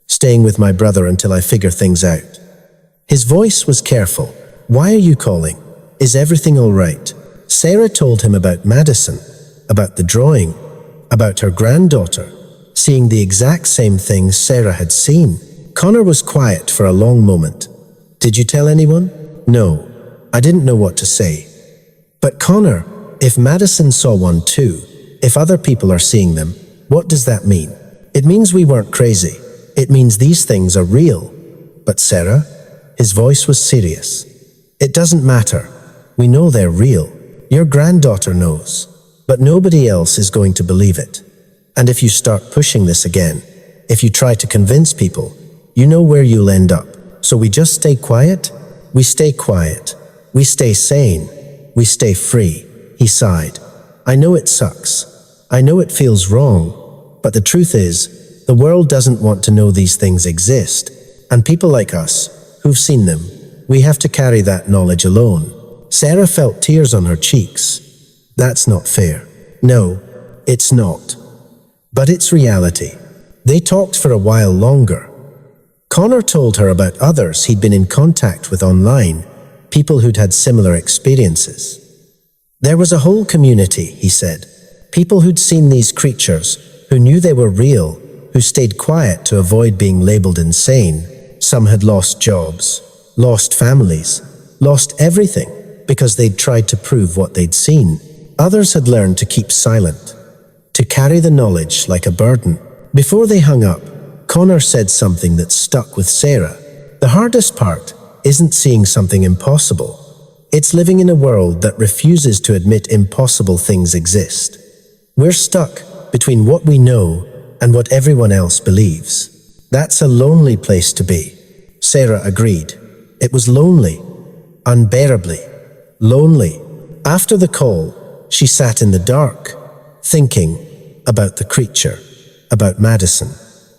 Speaker 1: Staying with my brother until I figure things out." His voice was careful. "Why are you calling? Is everything all right?" Sarah told him about Madison, about the drawing, about her granddaughter, seeing the exact same things Sarah had seen. Connor was quiet for a long moment. "Did you tell anyone?" "No. I didn't know what to say." "But Connor, if Madison saw one too, if other people are seeing them, what does that mean?" "It means we weren't crazy. It means these things are real." "But Sarah?" His voice was serious. "It doesn't matter. We know they're real. Your granddaughter knows. But nobody else is going to believe it. And if you start pushing this again, if you try to convince people, you know where you'll end up. So we just stay quiet? We stay quiet. We stay sane. We stay free." He sighed. "I know it sucks. I know it feels wrong. But the truth is, the world doesn't want to know these things exist. And people like us, who've seen them, we have to carry that knowledge alone." Sarah felt tears on her cheeks. "That's not fair." "No, it's not. But it's reality." They talked for a while longer. Connor told her about others he'd been in contact with online, people who'd had similar experiences. There was a whole community, he said, people who'd seen these creatures, who knew they were real, who stayed quiet to avoid being labeled insane. Some had lost jobs, lost families, lost everything because they'd tried to prove what they'd seen. Others had learned to keep silent, to carry the knowledge like a burden. Before they hung up, Connor said something that stuck with Sarah. "The hardest part isn't seeing something impossible. It's living in a world that refuses to admit impossible things exist. We're stuck between what we know and what everyone else believes. That's a lonely place to be." Sarah agreed. It was lonely, unbearably lonely. After the call, she sat in the dark, thinking about the creature, about Madison,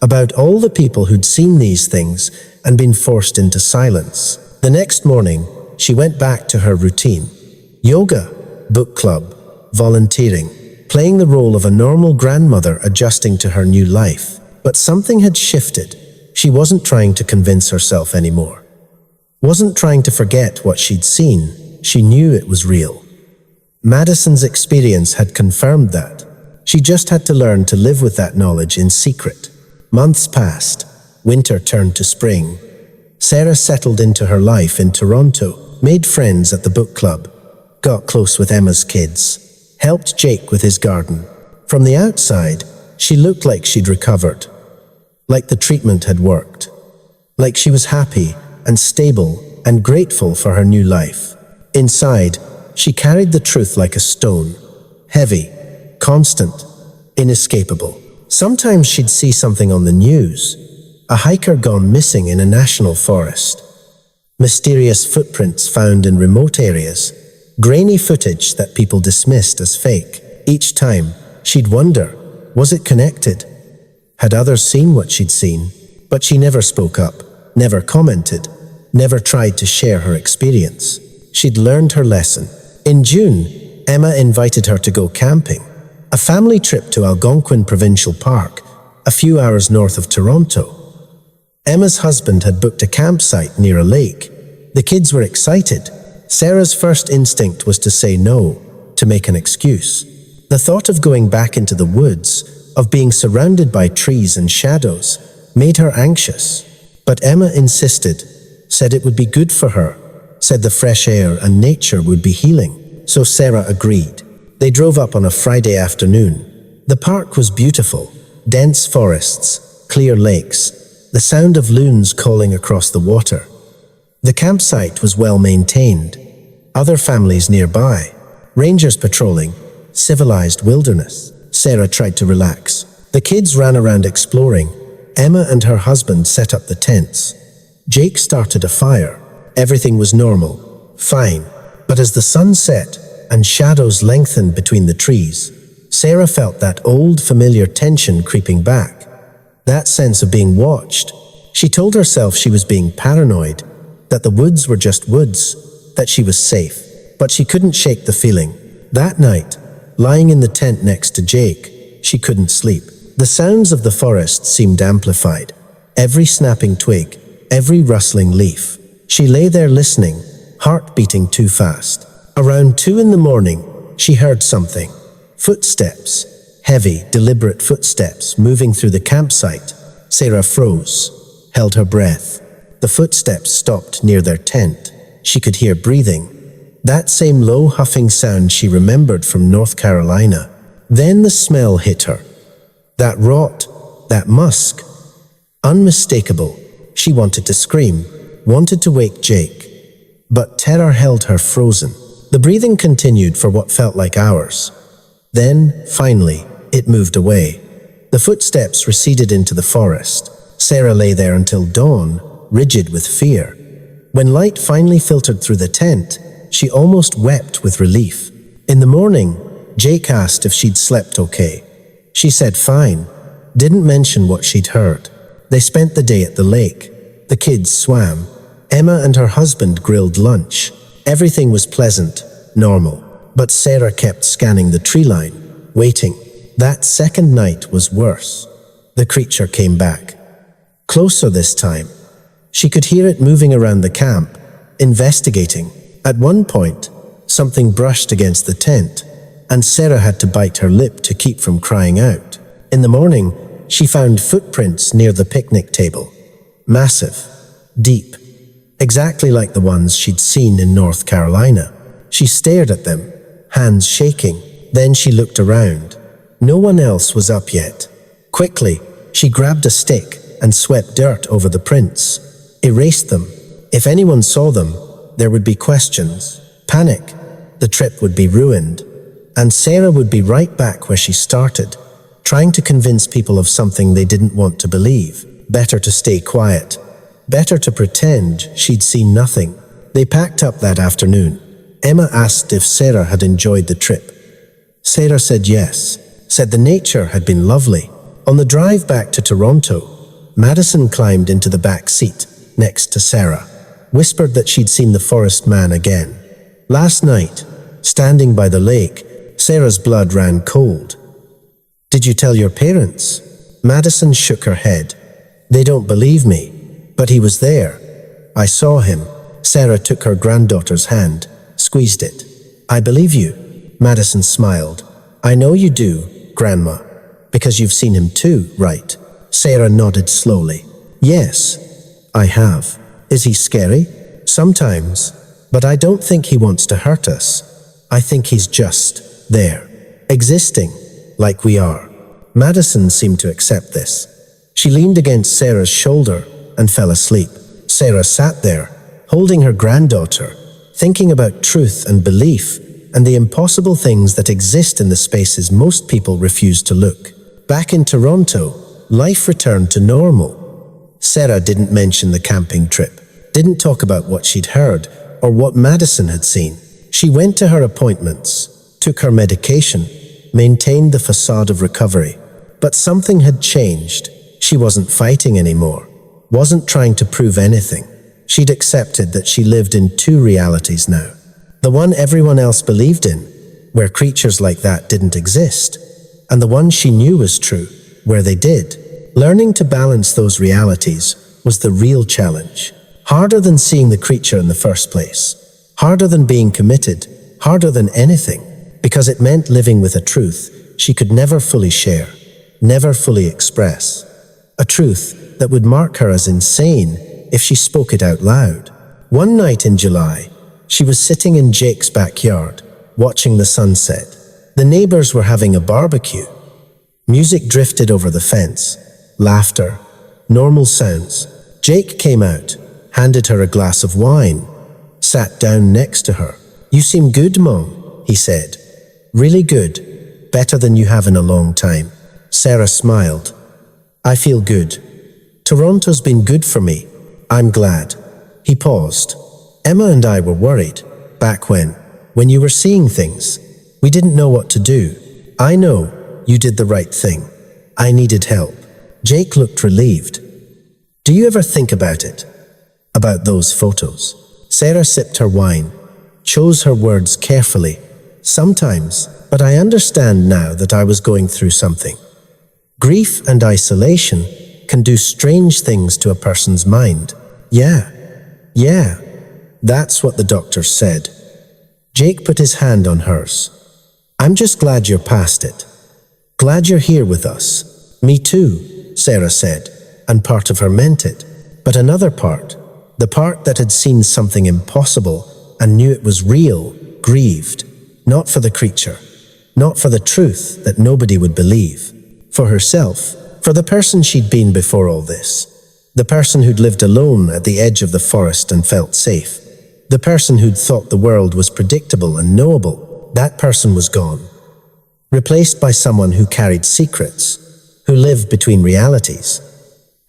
Speaker 1: about all the people who'd seen these things and been forced into silence. The next morning, she went back to her routine. Yoga, book club, volunteering, playing the role of a normal grandmother adjusting to her new life. But something had shifted. She wasn't trying to convince herself anymore. Wasn't trying to forget what she'd seen. She knew it was real. Madison's experience had confirmed that. She just had to learn to live with that knowledge in secret. Months passed. Winter turned to spring. Sarah settled into her life in Toronto, made friends at the book club, got close with Emma's kids, helped Jake with his garden. From the outside, she looked like she'd recovered, like the treatment had worked, like she was happy and stable and grateful for her new life. Inside, she carried the truth like a stone, heavy, constant, inescapable. Sometimes she'd see something on the news, a hiker gone missing in a national forest, mysterious footprints found in remote areas, grainy footage that people dismissed as fake. Each time, she'd wonder, was it connected? Had others seen what she'd seen? But she never spoke up, never commented, never tried to share her experience. She'd learned her lesson. In June, Emma invited her to go camping, a family trip to Algonquin Provincial Park, a few hours north of Toronto. Emma's husband had booked a campsite near a lake. The kids were excited. Sarah's first instinct was to say no, to make an excuse. The thought of going back into the woods, of being surrounded by trees and shadows, made her anxious. But Emma insisted, said it would be good for her, said the fresh air and nature would be healing. So Sarah agreed. They drove up on a Friday afternoon. The park was beautiful, dense forests, clear lakes, the sound of loons calling across the water. The campsite was well maintained. Other families nearby, rangers patrolling, civilized wilderness. Sarah tried to relax. The kids ran around exploring. Emma and her husband set up the tents. Jake started a fire. Everything was normal, fine. But as the sun set and shadows lengthened between the trees, Sarah felt that old familiar tension creeping back. That sense of being watched. She told herself she was being paranoid, that the woods were just woods, that she was safe. But she couldn't shake the feeling. That night, lying in the tent next to Jake, she couldn't sleep. The sounds of the forest seemed amplified. Every snapping twig, every rustling leaf. She lay there listening, heart beating too fast. Around 2 a.m, she heard something. Footsteps. Heavy, deliberate footsteps moving through the campsite. Sarah froze, held her breath. The footsteps stopped near their tent. She could hear breathing. That same low huffing sound she remembered from North Carolina. Then the smell hit her. That rot, that musk. Unmistakable. She wanted to scream, wanted to wake Jake. But terror held her frozen. The breathing continued for what felt like hours. Then, finally, it moved away. The footsteps receded into the forest. Sarah lay there until dawn, rigid with fear. When light finally filtered through the tent, she almost wept with relief. In the morning, Jake asked if she'd slept okay. She said fine, didn't mention what she'd heard. They spent the day at the lake. The kids swam. Emma and her husband grilled lunch. Everything was pleasant, normal. But Sarah kept scanning the tree line, waiting. That second night was worse. The creature came back. Closer this time. She could hear it moving around the camp, investigating. At one point, something brushed against the tent, and Sarah had to bite her lip to keep from crying out. In the morning, she found footprints near the picnic table. Massive, deep, exactly like the ones she'd seen in North Carolina. She stared at them, hands shaking. Then she looked around. No one else was up yet. Quickly, she grabbed a stick and swept dirt over the prints. Erased them. If anyone saw them, there would be questions, panic. The trip would be ruined. And Sarah would be right back where she started, trying to convince people of something they didn't want to believe. Better to stay quiet. Better to pretend she'd seen nothing. They packed up that afternoon. Emma asked if Sarah had enjoyed the trip. Sarah said yes, said the nature had been lovely. On the drive back to Toronto, Madison climbed into the back seat next to Sarah, whispered that she'd seen the forest man again. Last night, standing by the lake, Sarah's blood ran cold. Did you tell your parents? Madison shook her head. They don't believe me, but he was there. I saw him. Sarah took her granddaughter's hand, squeezed it. I believe you. Madison smiled. I know you do, Grandma, because you've seen him too, right? Sarah nodded slowly. Yes, I have. Is he scary? Sometimes, but I don't think he wants to hurt us. I think he's just there, existing, like we are. Madison seemed to accept this. She leaned against Sarah's shoulder and fell asleep. Sarah sat there, holding her granddaughter, thinking about truth and belief and the impossible things that exist in the spaces most people refuse to look. Back in Toronto, life returned to normal. Sarah didn't mention the camping trip, didn't talk about what she'd heard or what Madison had seen. She went to her appointments, took her medication, maintained the facade of recovery. But something had changed. She wasn't fighting anymore, wasn't trying to prove anything. She'd accepted that she lived in two realities now. The one everyone else believed in, where creatures like that didn't exist, and the one she knew was true, where they did. Learning to balance those realities was the real challenge. Harder than seeing the creature in the first place. Harder than being committed. Harder than anything. Because it meant living with a truth she could never fully share, never fully express. A truth that would mark her as insane if she spoke it out loud. One night in July, she was sitting in Jake's backyard, watching the sunset. The neighbors were having a barbecue. Music drifted over the fence. Laughter. Normal sounds. Jake came out, handed her a glass of wine, sat down next to her. You seem good, Mom, he said. Really good. Better than you have in a long time. Sarah smiled. I feel good. Toronto's been good for me. I'm glad." He paused. "Emma and I were worried, back when you were seeing things. We didn't know what to do. I know, you did the right thing. I needed help." Jake looked relieved. "Do you ever think about it? About those photos?" Sarah sipped her wine, chose her words carefully. "Sometimes, but I understand now that I was going through something. Grief and isolation can do strange things to a person's mind. Yeah, that's what the doctor said." Jake put his hand on hers. "I'm just glad you're past it. Glad you're here with us." "Me too," Sarah said, and part of her meant it. But another part, the part that had seen something impossible and knew it was real, grieved. Not for the creature, not for the truth that nobody would believe. For herself, for the person she'd been before all this. The person who'd lived alone at the edge of the forest and felt safe. The person who'd thought the world was predictable and knowable. That person was gone. Replaced by someone who carried secrets, who lived between realities,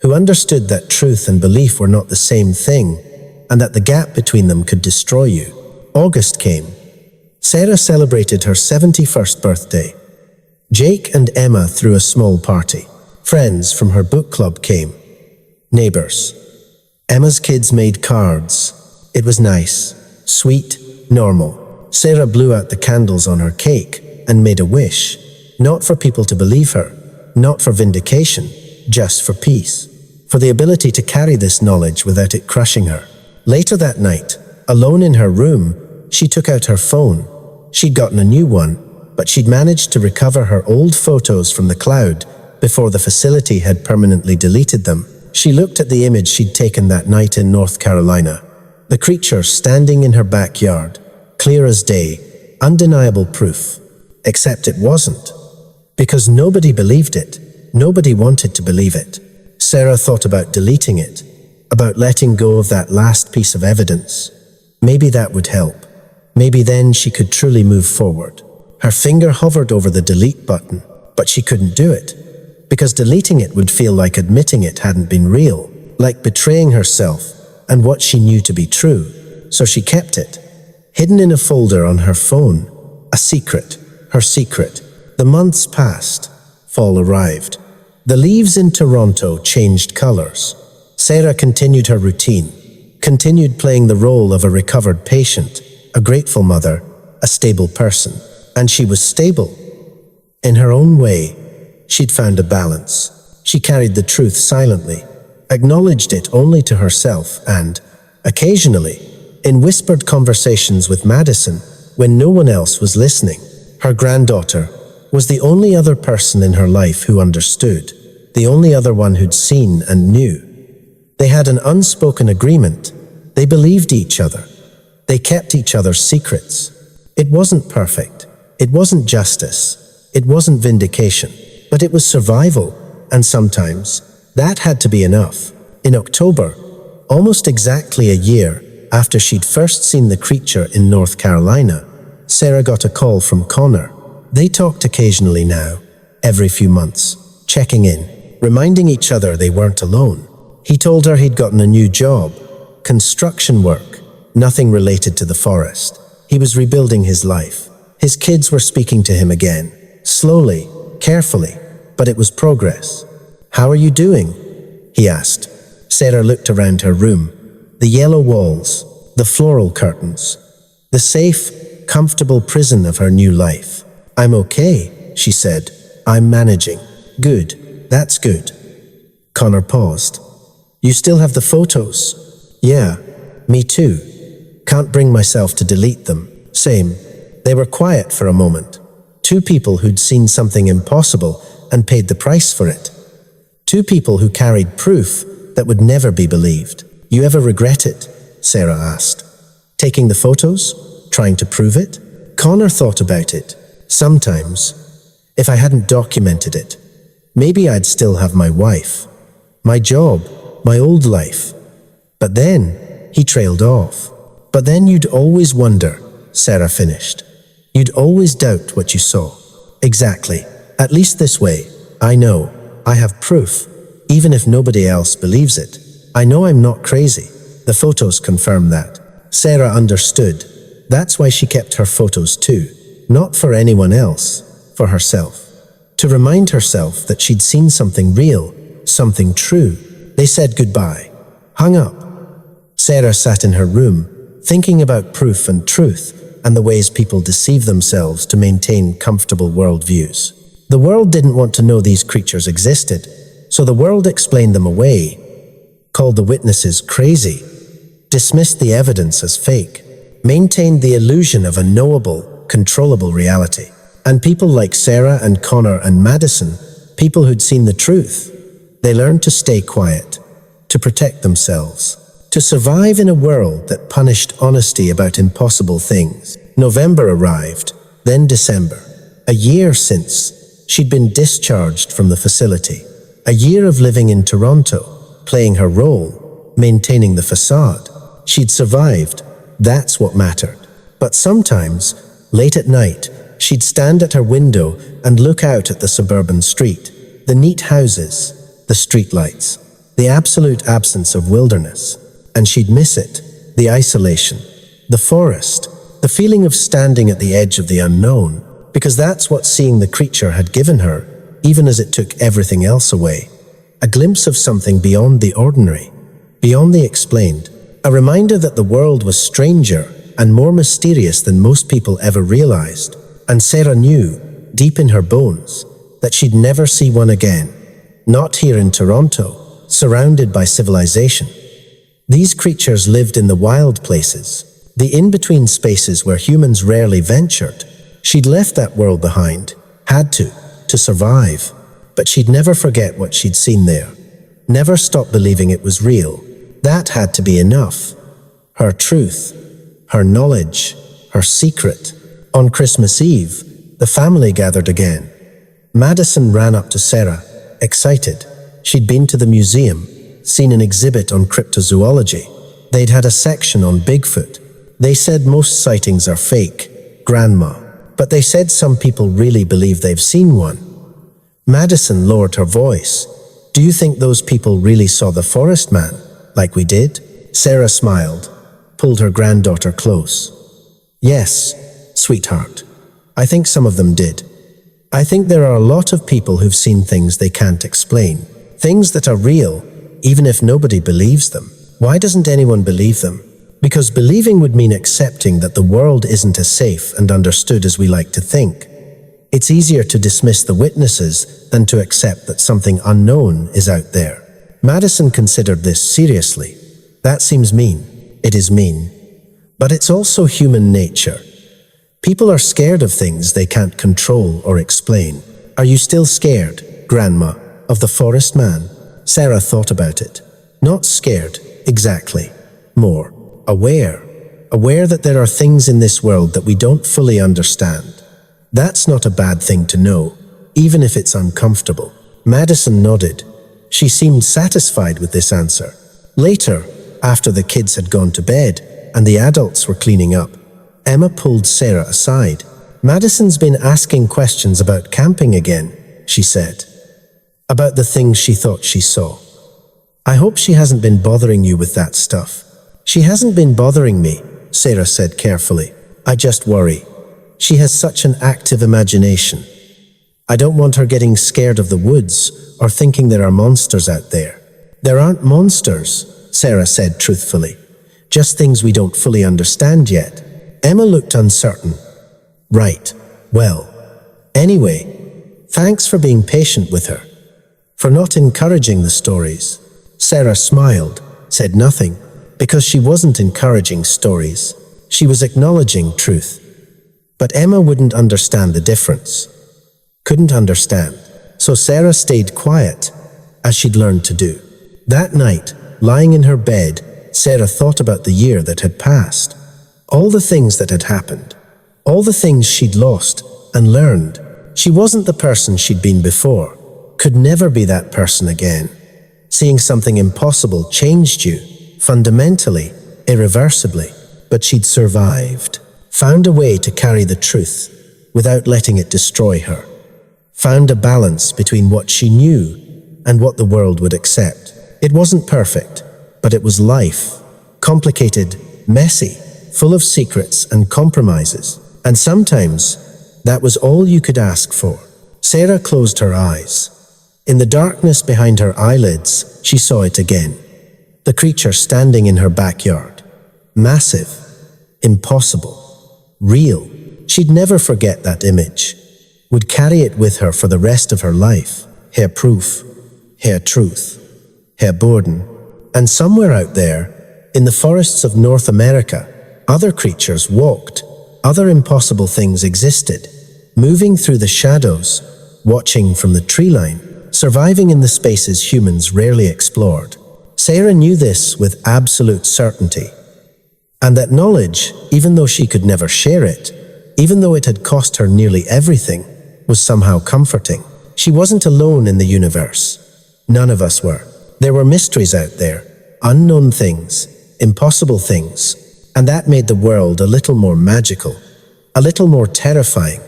Speaker 1: who understood that truth and belief were not the same thing, and that the gap between them could destroy you. August came. Sarah celebrated her 71st birthday. Jake and Emma threw a small party. Friends from her book club came. Neighbors. Emma's kids made cards. It was nice, sweet, normal. Sarah blew out the candles on her cake and made a wish, not for people to believe her, not for vindication, just for peace, for the ability to carry this knowledge without it crushing her. Later that night, alone in her room, she took out her phone. She'd gotten a new one, but she'd managed to recover her old photos from the cloud before the facility had permanently deleted them. She looked at the image she'd taken that night in North Carolina. The creature standing in her backyard, clear as day, undeniable proof. Except it wasn't. Because nobody believed it. Nobody wanted to believe it. Sarah thought about deleting it, about letting go of that last piece of evidence. Maybe that would help. Maybe then she could truly move forward. Her finger hovered over the delete button, but she couldn't do it. Because deleting it would feel like admitting it hadn't been real, like betraying herself and what she knew to be true. So she kept it, hidden in a folder on her phone. A secret, her secret. The months passed. Fall arrived. The leaves in Toronto changed colors. Sarah continued her routine, continued playing the role of a recovered patient, a grateful mother, a stable person. And she was stable. In her own way, she'd found a balance. She carried the truth silently, acknowledged it only to herself and, occasionally, in whispered conversations with Madison when no one else was listening. Her granddaughter was the only other person in her life who understood, the only other one who'd seen and knew. They had an unspoken agreement. They believed each other. They kept each other's secrets. It wasn't perfect. It wasn't justice. It wasn't vindication. But it was survival, and sometimes that had to be enough. In October, almost exactly a year after she'd first seen the creature in North Carolina, Sarah got a call from Connor. They talked occasionally now, every few months, checking in, reminding each other they weren't alone. He told her he'd gotten a new job, construction work, nothing related to the forest. He was rebuilding his life. His kids were speaking to him again, slowly, carefully, but it was progress. "How are you doing?" he asked. Sarah looked around her room. The yellow walls, the floral curtains, the safe, comfortable prison of her new life. "I'm okay," she said. "I'm managing." "Good, that's good." Connor paused. "You still have the photos?" "Yeah, me too. Can't bring myself to delete them." "Same." They were quiet for a moment. Two people who'd seen something impossible and paid the price for it. Two people who carried proof that would never be believed. "You ever regret it?" Sarah asked. "Taking the photos? Trying to prove it?" Connor thought about it. "Sometimes. If I hadn't documented it, maybe I'd still have my wife, my job, my old life." But then, he trailed off. "But then you'd always wonder," Sarah finished. "You'd always doubt what you saw." "Exactly. At least this way. I know. I have proof. even if nobody else believes it. I know I'm not crazy. The photos confirm that. Sarah understood. That's why she kept her photos too. Not for anyone else, for herself. To remind herself that she'd seen something real, something true. They said goodbye. Hung up. Sarah sat in her room, thinking about proof and truth, and the ways people deceive themselves to maintain comfortable worldviews. The world didn't want to know these creatures existed, so the world explained them away, called the witnesses crazy, dismissed the evidence as fake, maintained the illusion of a knowable, controllable reality. And people like Sarah and Connor and Madison, people who'd seen the truth, they learned to stay quiet, to protect themselves, to survive in a world that punished honesty about impossible things. November arrived, then December. A year since she'd been discharged from the facility. A year of living in Toronto, playing her role, maintaining the facade. She'd survived. That's what mattered. But sometimes, late at night, she'd stand at her window and look out at the suburban street, the neat houses, the streetlights, the absolute absence of wilderness. And she'd miss it, the isolation, the forest, the feeling of standing at the edge of the unknown, because that's what seeing the creature had given her, even as it took everything else away. A glimpse of something beyond the ordinary, beyond the explained, a reminder that the world was stranger and more mysterious than most people ever realized. And Sarah knew, deep in her bones, that she'd never see one again. Not here in Toronto, surrounded by civilization. These creatures lived in the wild places, the in-between spaces where humans rarely ventured. She'd left that world behind, had to survive. But she'd never forget what she'd seen there. Never stop believing it was real. That had to be enough. Her truth, her knowledge, her secret. On Christmas Eve, the family gathered again. Madison ran up to Sarah, excited. She'd been to the museum, seen an exhibit on cryptozoology. They'd had a section on Bigfoot. They said most sightings are fake, Grandma, but they said some people really believe they've seen one. Madison lowered her voice. Do you think those people really saw the forest man, like we did? Sarah smiled, pulled her granddaughter close. Yes, sweetheart. I think some of them did. I think there are a lot of people who've seen things they can't explain. Things that are real, even if nobody believes them. Why doesn't anyone believe them? Because believing would mean accepting that the world isn't as safe and understood as we like to think. It's easier to dismiss the witnesses than to accept that something unknown is out there. Madison considered this seriously. That seems mean. It is mean. But it's also human nature. People are scared of things they can't control or explain. Are you still scared, Grandma, of the forest man? Sarah thought about it. Not scared, exactly. More. Aware. Aware that there are things in this world that we don't fully understand. That's not a bad thing to know, even if it's uncomfortable. Madison nodded. She seemed satisfied with this answer. Later, after the kids had gone to bed and the adults were cleaning up, Emma pulled Sarah aside. Madison's been asking questions about camping again, she said. About the things she thought she saw. I hope she hasn't been bothering you with that stuff. She hasn't been bothering me, Sarah said carefully. I just worry. She has such an active imagination. I don't want her getting scared of the woods or thinking there are monsters out there. There aren't monsters, Sarah said truthfully. Just things we don't fully understand yet. Emma looked uncertain. Right. Well. Anyway, thanks for being patient with her. For not encouraging the stories. Sarah smiled, said nothing, because she wasn't encouraging stories. She was acknowledging truth. But Emma wouldn't understand the difference. Couldn't understand. So Sarah stayed quiet, as she'd learned to do. That night, lying in her bed, Sarah thought about the year that had passed. All the things that had happened. All the things she'd lost and learned. She wasn't the person she'd been before. Could never be that person again. Seeing something impossible changed you, fundamentally, irreversibly. But she'd survived. Found a way to carry the truth without letting it destroy her. Found a balance between what she knew and what the world would accept. It wasn't perfect, but it was life. Complicated, messy, full of secrets and compromises. And sometimes, that was all you could ask for. Sarah closed her eyes. In the darkness behind her eyelids, she saw it again. The creature standing in her backyard. Massive. Impossible. Real. She'd never forget that image. Would carry it with her for the rest of her life. Her proof. Her truth. Her burden. And somewhere out there, in the forests of North America, other creatures walked. Other impossible things existed. Moving through the shadows, watching from the tree line, surviving in the spaces humans rarely explored. Sarah knew this with absolute certainty. And that knowledge, even though she could never share it, even though it had cost her nearly everything, was somehow comforting. She wasn't alone in the universe. None of us were. There were mysteries out there, unknown things, impossible things, and that made the world a little more magical, a little more terrifying,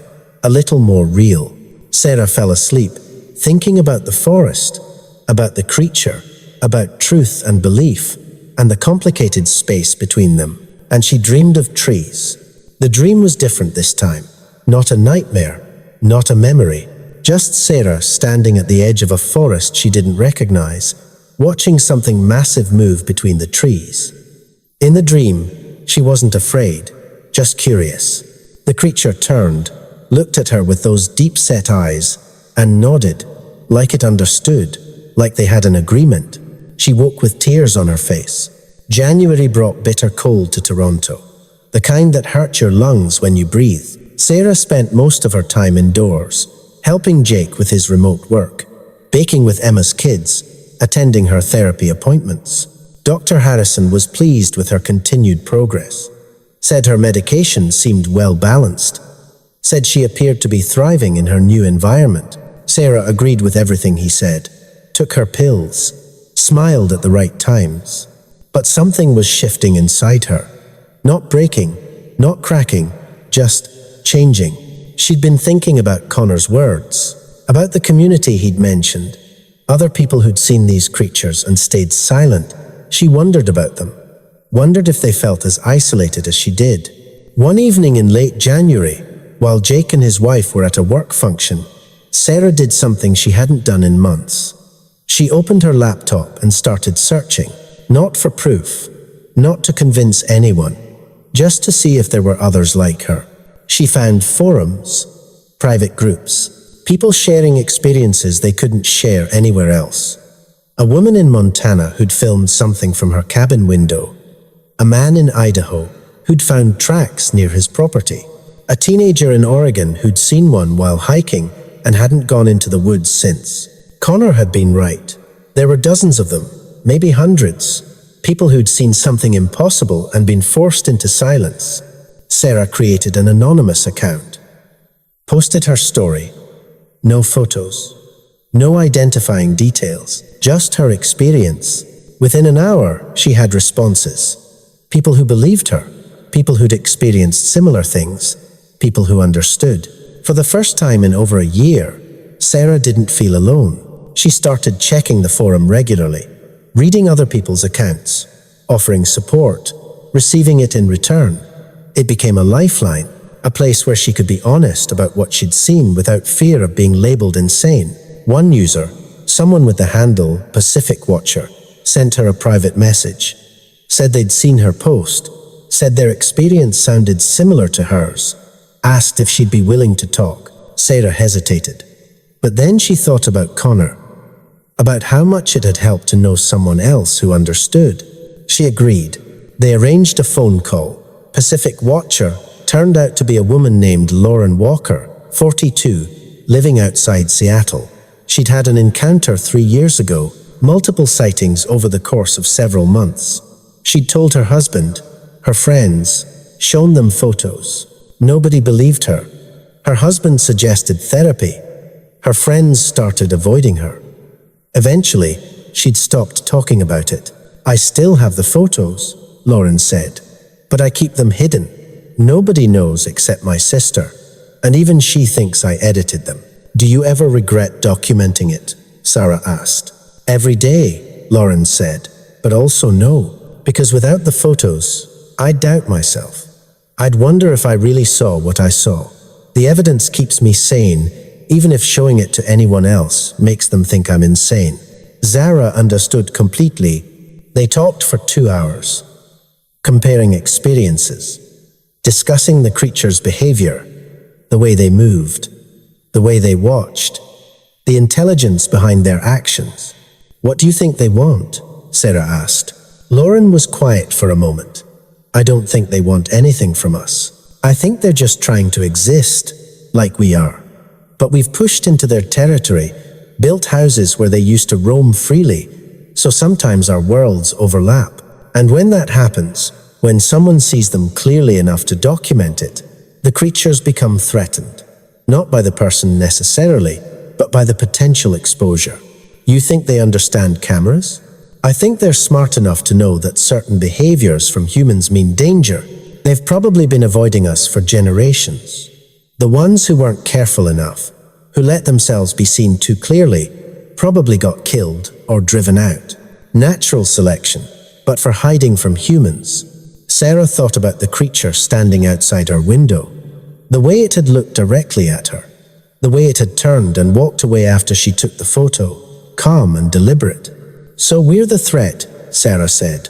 Speaker 1: a little more real. Sarah fell asleep, thinking about the forest, about the creature, about truth and belief, and the complicated space between them. And she dreamed of trees. The dream was different this time. Not a nightmare, not a memory. Just Sarah standing at the edge of a forest she didn't recognize, watching something massive move between the trees. In the dream, she wasn't afraid, just curious. The creature turned, looked at her with those deep-set eyes, and nodded, like it understood, like they had an agreement. She woke with tears on her face. January brought bitter cold to Toronto, the kind that hurt your lungs when you breathe. Sarah spent most of her time indoors, helping Jake with his remote work, baking with Emma's kids, attending her therapy appointments. Dr. Harrison was pleased with her continued progress, said her medication seemed well balanced, said she appeared to be thriving in her new environment. Sarah agreed with everything he said, took her pills, smiled at the right times. But something was shifting inside her. Not breaking, not cracking, just changing. She'd been thinking about Connor's words, about the community he'd mentioned, other people who'd seen these creatures and stayed silent. She wondered about them, wondered if they felt as isolated as she did. One evening in late January, while Jake and his wife were at a work function, Sarah did something she hadn't done in months. She opened her laptop and started searching, not for proof, not to convince anyone, just to see if there were others like her. She found forums, private groups, people sharing experiences they couldn't share anywhere else. A woman in Montana who'd filmed something from her cabin window, a man in Idaho who'd found tracks near his property, a teenager in Oregon who'd seen one while hiking and hadn't gone into the woods since. Connor had been right. There were dozens of them, maybe hundreds, people who'd seen something impossible and been forced into silence. Sarah created an anonymous account, posted her story. No photos, no identifying details, just her experience. Within an hour, she had responses. People who believed her, people who'd experienced similar things, people who understood. For the first time in over a year, Sarah didn't feel alone. She started checking the forum regularly, reading other people's accounts, offering support, receiving it in return. It became a lifeline, a place where she could be honest about what she'd seen without fear of being labeled insane. One user, someone with the handle Pacific Watcher, sent her a private message, said they'd seen her post, said their experience sounded similar to hers, asked if she'd be willing to talk. Sarah hesitated. But then she thought about Connor, about how much it had helped to know someone else who understood. She agreed. They arranged a phone call. Pacific Watcher turned out to be a woman named Lauren Walker, 42, living outside Seattle. She'd had an encounter 3 years ago, multiple sightings over the course of several months. She'd told her husband, her friends, shown them photos. Nobody believed her. Her husband suggested therapy. Her friends started avoiding her. Eventually, she'd stopped talking about it. "I still have the photos," Lauren said, "but I keep them hidden. Nobody knows except my sister, and even she thinks I edited them. Do you ever regret documenting it?" Sarah asked. Every day, Lauren said, but also no, because without the photos, I'd doubt myself. I'd wonder if I really saw what I saw. The evidence keeps me sane, even if showing it to anyone else makes them think I'm insane. Zara understood completely. They talked for 2 hours, comparing experiences, discussing the creature's behavior, the way they moved, the way they watched, the intelligence behind their actions. What do you think they want? Sarah asked. Lauren was quiet for a moment. I don't think they want anything from us. I think they're just trying to exist, like we are. But we've pushed into their territory, built houses where they used to roam freely, so sometimes our worlds overlap. And when that happens, when someone sees them clearly enough to document it, the creatures become threatened. Not by the person necessarily, but by the potential exposure. You think they understand cameras? I think they're smart enough to know that certain behaviors from humans mean danger. They've probably been avoiding us for generations. The ones who weren't careful enough, who let themselves be seen too clearly, probably got killed or driven out. Natural selection, but for hiding from humans. Sarah thought about the creature standing outside her window, the way it had looked directly at her, the way it had turned and walked away after she took the photo, calm and deliberate. So we're the threat, Sarah said.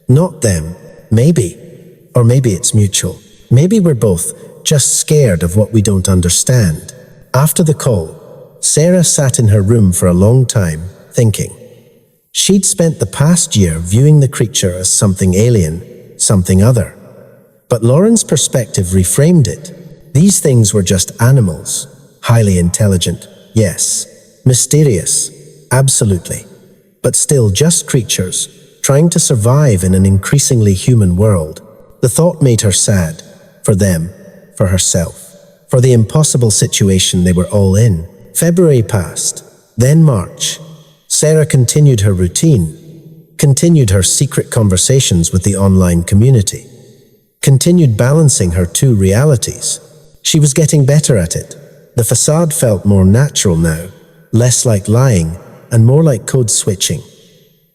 Speaker 1: Not them. Maybe. Or maybe it's mutual. Maybe we're both just scared of what we don't understand. After the call, Sarah sat in her room for a long time, thinking. She'd spent the past year viewing the creature as something alien, something other. But Lauren's perspective reframed it. These things were just animals. Highly intelligent, yes. Mysterious, absolutely. But still just creatures, trying to survive in an increasingly human world. The thought made her sad. For them, for herself, for the impossible situation they were all in. February passed, then March. Sarah continued her routine, continued her secret conversations with the online community, continued balancing her two realities. She was getting better at it. The facade felt more natural now, less like lying and more like code switching.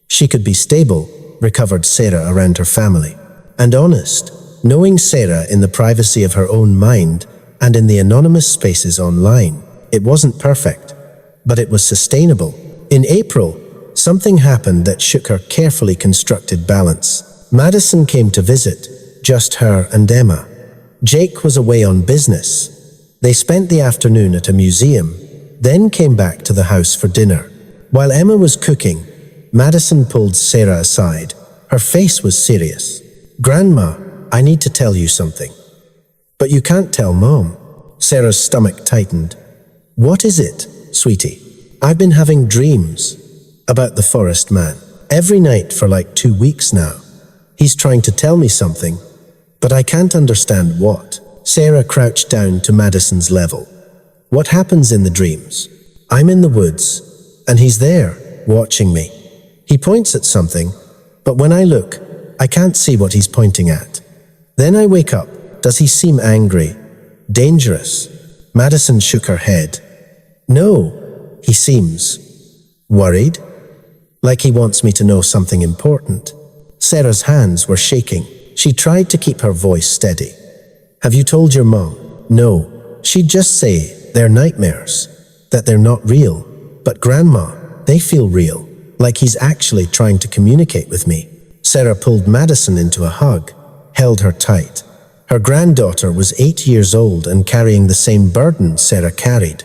Speaker 1: She could be stable, recovered Sarah around her family, and honest, knowing Sarah in the privacy of her own mind and in the anonymous spaces online. It wasn't perfect, but it was sustainable. In April, something happened that shook her carefully constructed balance. Madison came to visit, just her and Emma. Jake was away on business. They spent the afternoon at a museum, then came back to the house for dinner. While Emma was cooking, Madison pulled Sarah aside. Her face was serious. "Grandma, I need to tell you something." "But you can't tell Mom." Sarah's stomach tightened. "What is it, sweetie?" "I've been having dreams about the forest man. Every night for like 2 weeks now. He's trying to tell me something, but I can't understand what." Sarah crouched down to Madison's level. "What happens in the dreams?" "I'm in the woods, and he's there, watching me. He points at something, but when I look, I can't see what he's pointing at. Then I wake up. Does he seem angry? Dangerous?" Madison shook her head. "No, he seems worried, like he wants me to know something important." Sarah's hands were shaking. She tried to keep her voice steady. "Have you told your mom?" "No. She'd just say they're nightmares, that they're not real. But Grandma, they feel real, like he's actually trying to communicate with me." Sarah pulled Madison into a hug, held her tight. Her granddaughter was 8 years old and carrying the same burden Sarah carried.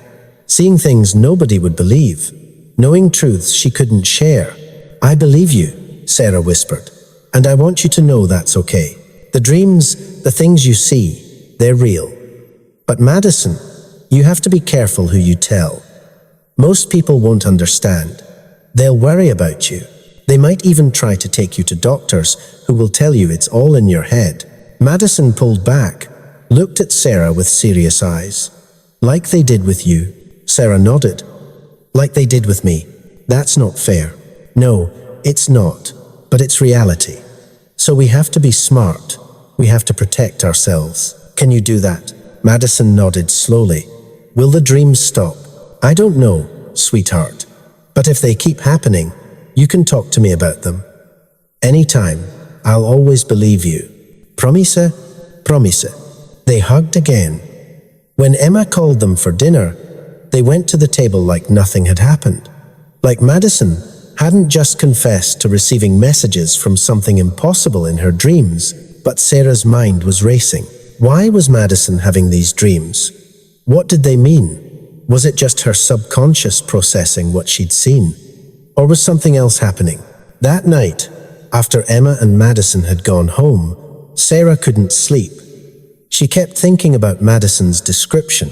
Speaker 1: Seeing things nobody would believe, knowing truths she couldn't share. "I believe you," Sarah whispered, "and I want you to know that's okay. The dreams, the things you see, they're real. But Madison, you have to be careful who you tell. Most people won't understand. They'll worry about you. They might even try to take you to doctors who will tell you it's all in your head." Madison pulled back, looked at Sarah with serious eyes. "Like they did with you?" Sarah nodded. "Like they did with me. That's not fair." "No, it's not, but it's reality. So we have to be smart. We have to protect ourselves. Can you do that?" Madison nodded slowly. "Will the dreams stop?" "I don't know, sweetheart. But if they keep happening, you can talk to me about them. Anytime, I'll always believe you. Promise? Promise. They hugged again. When Emma called them for dinner, they went to the table like nothing had happened. Like Madison hadn't just confessed to receiving messages from something impossible in her dreams, but Sarah's mind was racing. Why was Madison having these dreams? What did they mean? Was it just her subconscious processing what she'd seen? Or was something else happening? That night, after Emma and Madison had gone home, Sarah couldn't sleep. She kept thinking about Madison's description,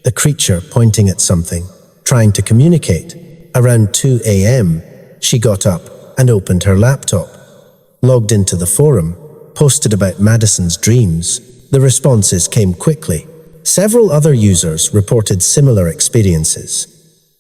Speaker 1: the creature pointing at something, trying to communicate. Around 2 a.m., she got up and opened her laptop, logged into the forum, posted about Madison's dreams. The responses came quickly. Several other users reported similar experiences.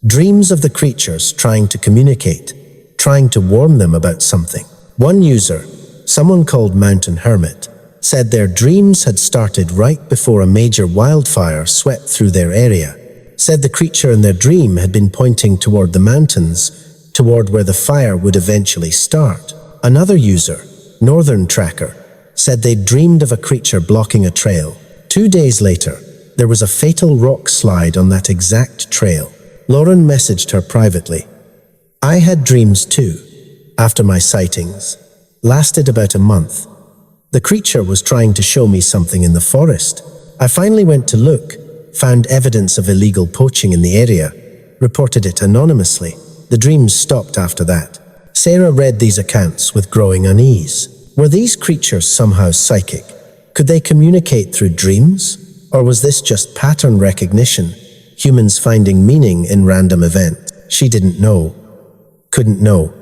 Speaker 1: Dreams of the creatures trying to communicate, trying to warn them about something. One user, someone called Mountain Hermit, said their dreams had started right before a major wildfire swept through their area. Said the creature in their dream had been pointing toward the mountains, toward where the fire would eventually start. Another user, Northern Tracker, said they'd dreamed of a creature blocking a trail. 2 days later, there was a fatal rock slide on that exact trail. Lauren messaged her privately. I had dreams too, after my sightings. Lasted about a month. The creature was trying to show me something in the forest. I finally went to look, found evidence of illegal poaching in the area, reported it anonymously. The dreams stopped after that. Sarah read these accounts with growing unease. Were these creatures somehow psychic? Could they communicate through dreams? Or was this just pattern recognition, humans finding meaning in random events? She didn't know. Couldn't know.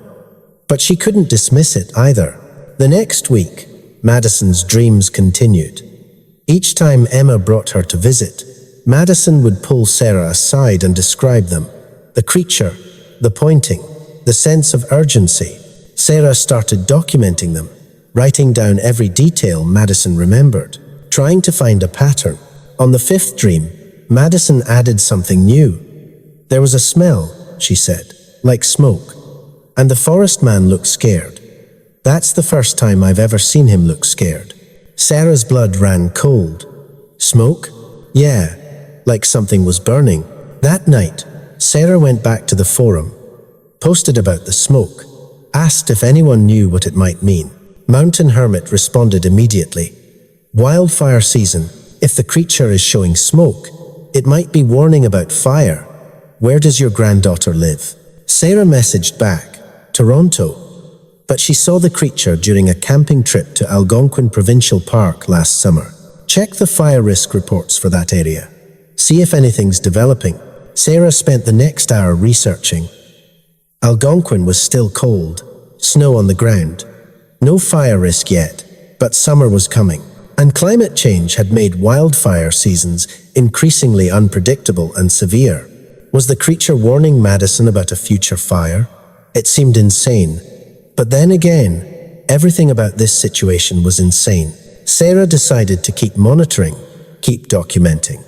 Speaker 1: But she couldn't dismiss it either. The next week, Madison's dreams continued. Each time Emma brought her to visit, Madison would pull Sarah aside and describe them. The creature, the pointing, the sense of urgency. Sarah started documenting them, writing down every detail Madison remembered, trying to find a pattern. On the 5th dream, Madison added something new. There was a smell, she said, like smoke, and the forest man looked scared. That's the first time I've ever seen him look scared. Sarah's blood ran cold. Smoke? Yeah, like something was burning. That night, Sarah went back to the forum, posted about the smoke, asked if anyone knew what it might mean. Mountain Hermit responded immediately. Wildfire season. If the creature is showing smoke, it might be warning about fire. Where does your granddaughter live? Sarah messaged back, Toronto. But she saw the creature during a camping trip to Algonquin Provincial Park last summer. Check the fire risk reports for that area. See if anything's developing. Sarah spent the next hour researching. Algonquin was still cold, snow on the ground. No fire risk yet, but summer was coming. And climate change had made wildfire seasons increasingly unpredictable and severe. Was the creature warning Madison about a future fire? It seemed insane. But then again, everything about this situation was insane. Sarah decided to keep monitoring, keep documenting.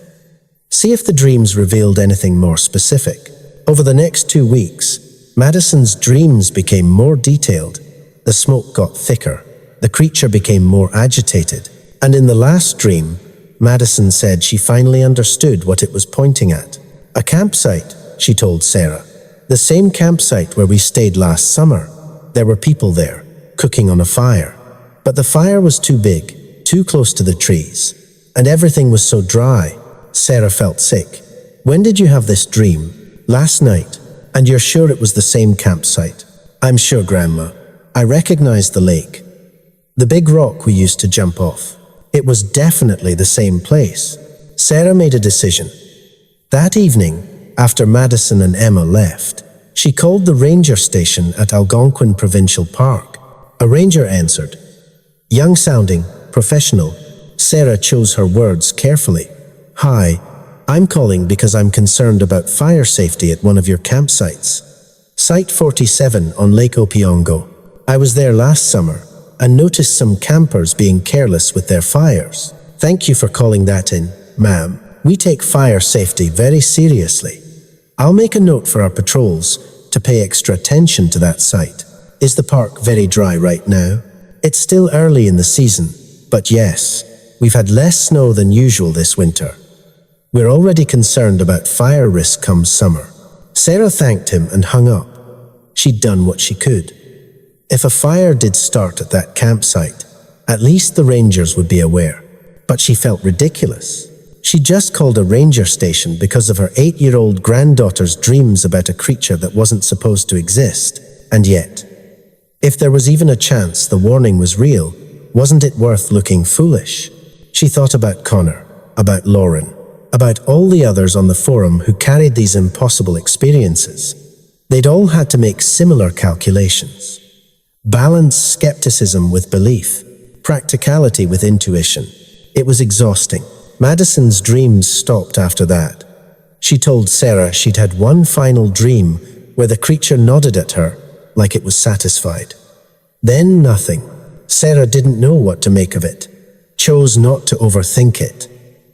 Speaker 1: See if the dreams revealed anything more specific. Over the next 2 weeks, Madison's dreams became more detailed. The smoke got thicker. The creature became more agitated. And in the last dream, Madison said she finally understood what it was pointing at. A campsite, she told Sarah. The same campsite where we stayed last summer. There were people there, cooking on a fire. But the fire was too big, too close to the trees. And everything was so dry. Sarah felt sick. When did you have this dream? Last night. And you're sure it was the same campsite? I'm sure, Grandma. I recognized the lake. The big rock we used to jump off. It was definitely the same place. Sarah made a decision. That evening, after Madison and Emma left, she called the ranger station at Algonquin Provincial Park. A ranger answered. Young sounding, professional, Sarah chose her words carefully. Hi, I'm calling because I'm concerned about fire safety at one of your campsites. Site 47 on Lake Opiongo. I was there last summer and noticed some campers being careless with their fires. Thank you for calling that in, ma'am. We take fire safety very seriously. I'll make a note for our patrols to pay extra attention to that site. Is the park very dry right now? It's still early in the season, but yes, we've had less snow than usual this winter. We're already concerned about fire risk come summer. Sarah thanked him and hung up. She'd done what she could. If a fire did start at that campsite, at least the rangers would be aware. But she felt ridiculous. She just called a ranger station because of her 8-year-old granddaughter's dreams about a creature that wasn't supposed to exist. And yet, if there was even a chance the warning was real, wasn't it worth looking foolish? She thought about Connor, about Lauren, about all the others on the forum who carried these impossible experiences. They'd all had to make similar calculations. Balance skepticism with belief, practicality with intuition. It was exhausting. Madison's dreams stopped after that. She told Sarah she'd had one final dream where the creature nodded at her like it was satisfied. Then nothing. Sarah didn't know what to make of it, chose not to overthink it,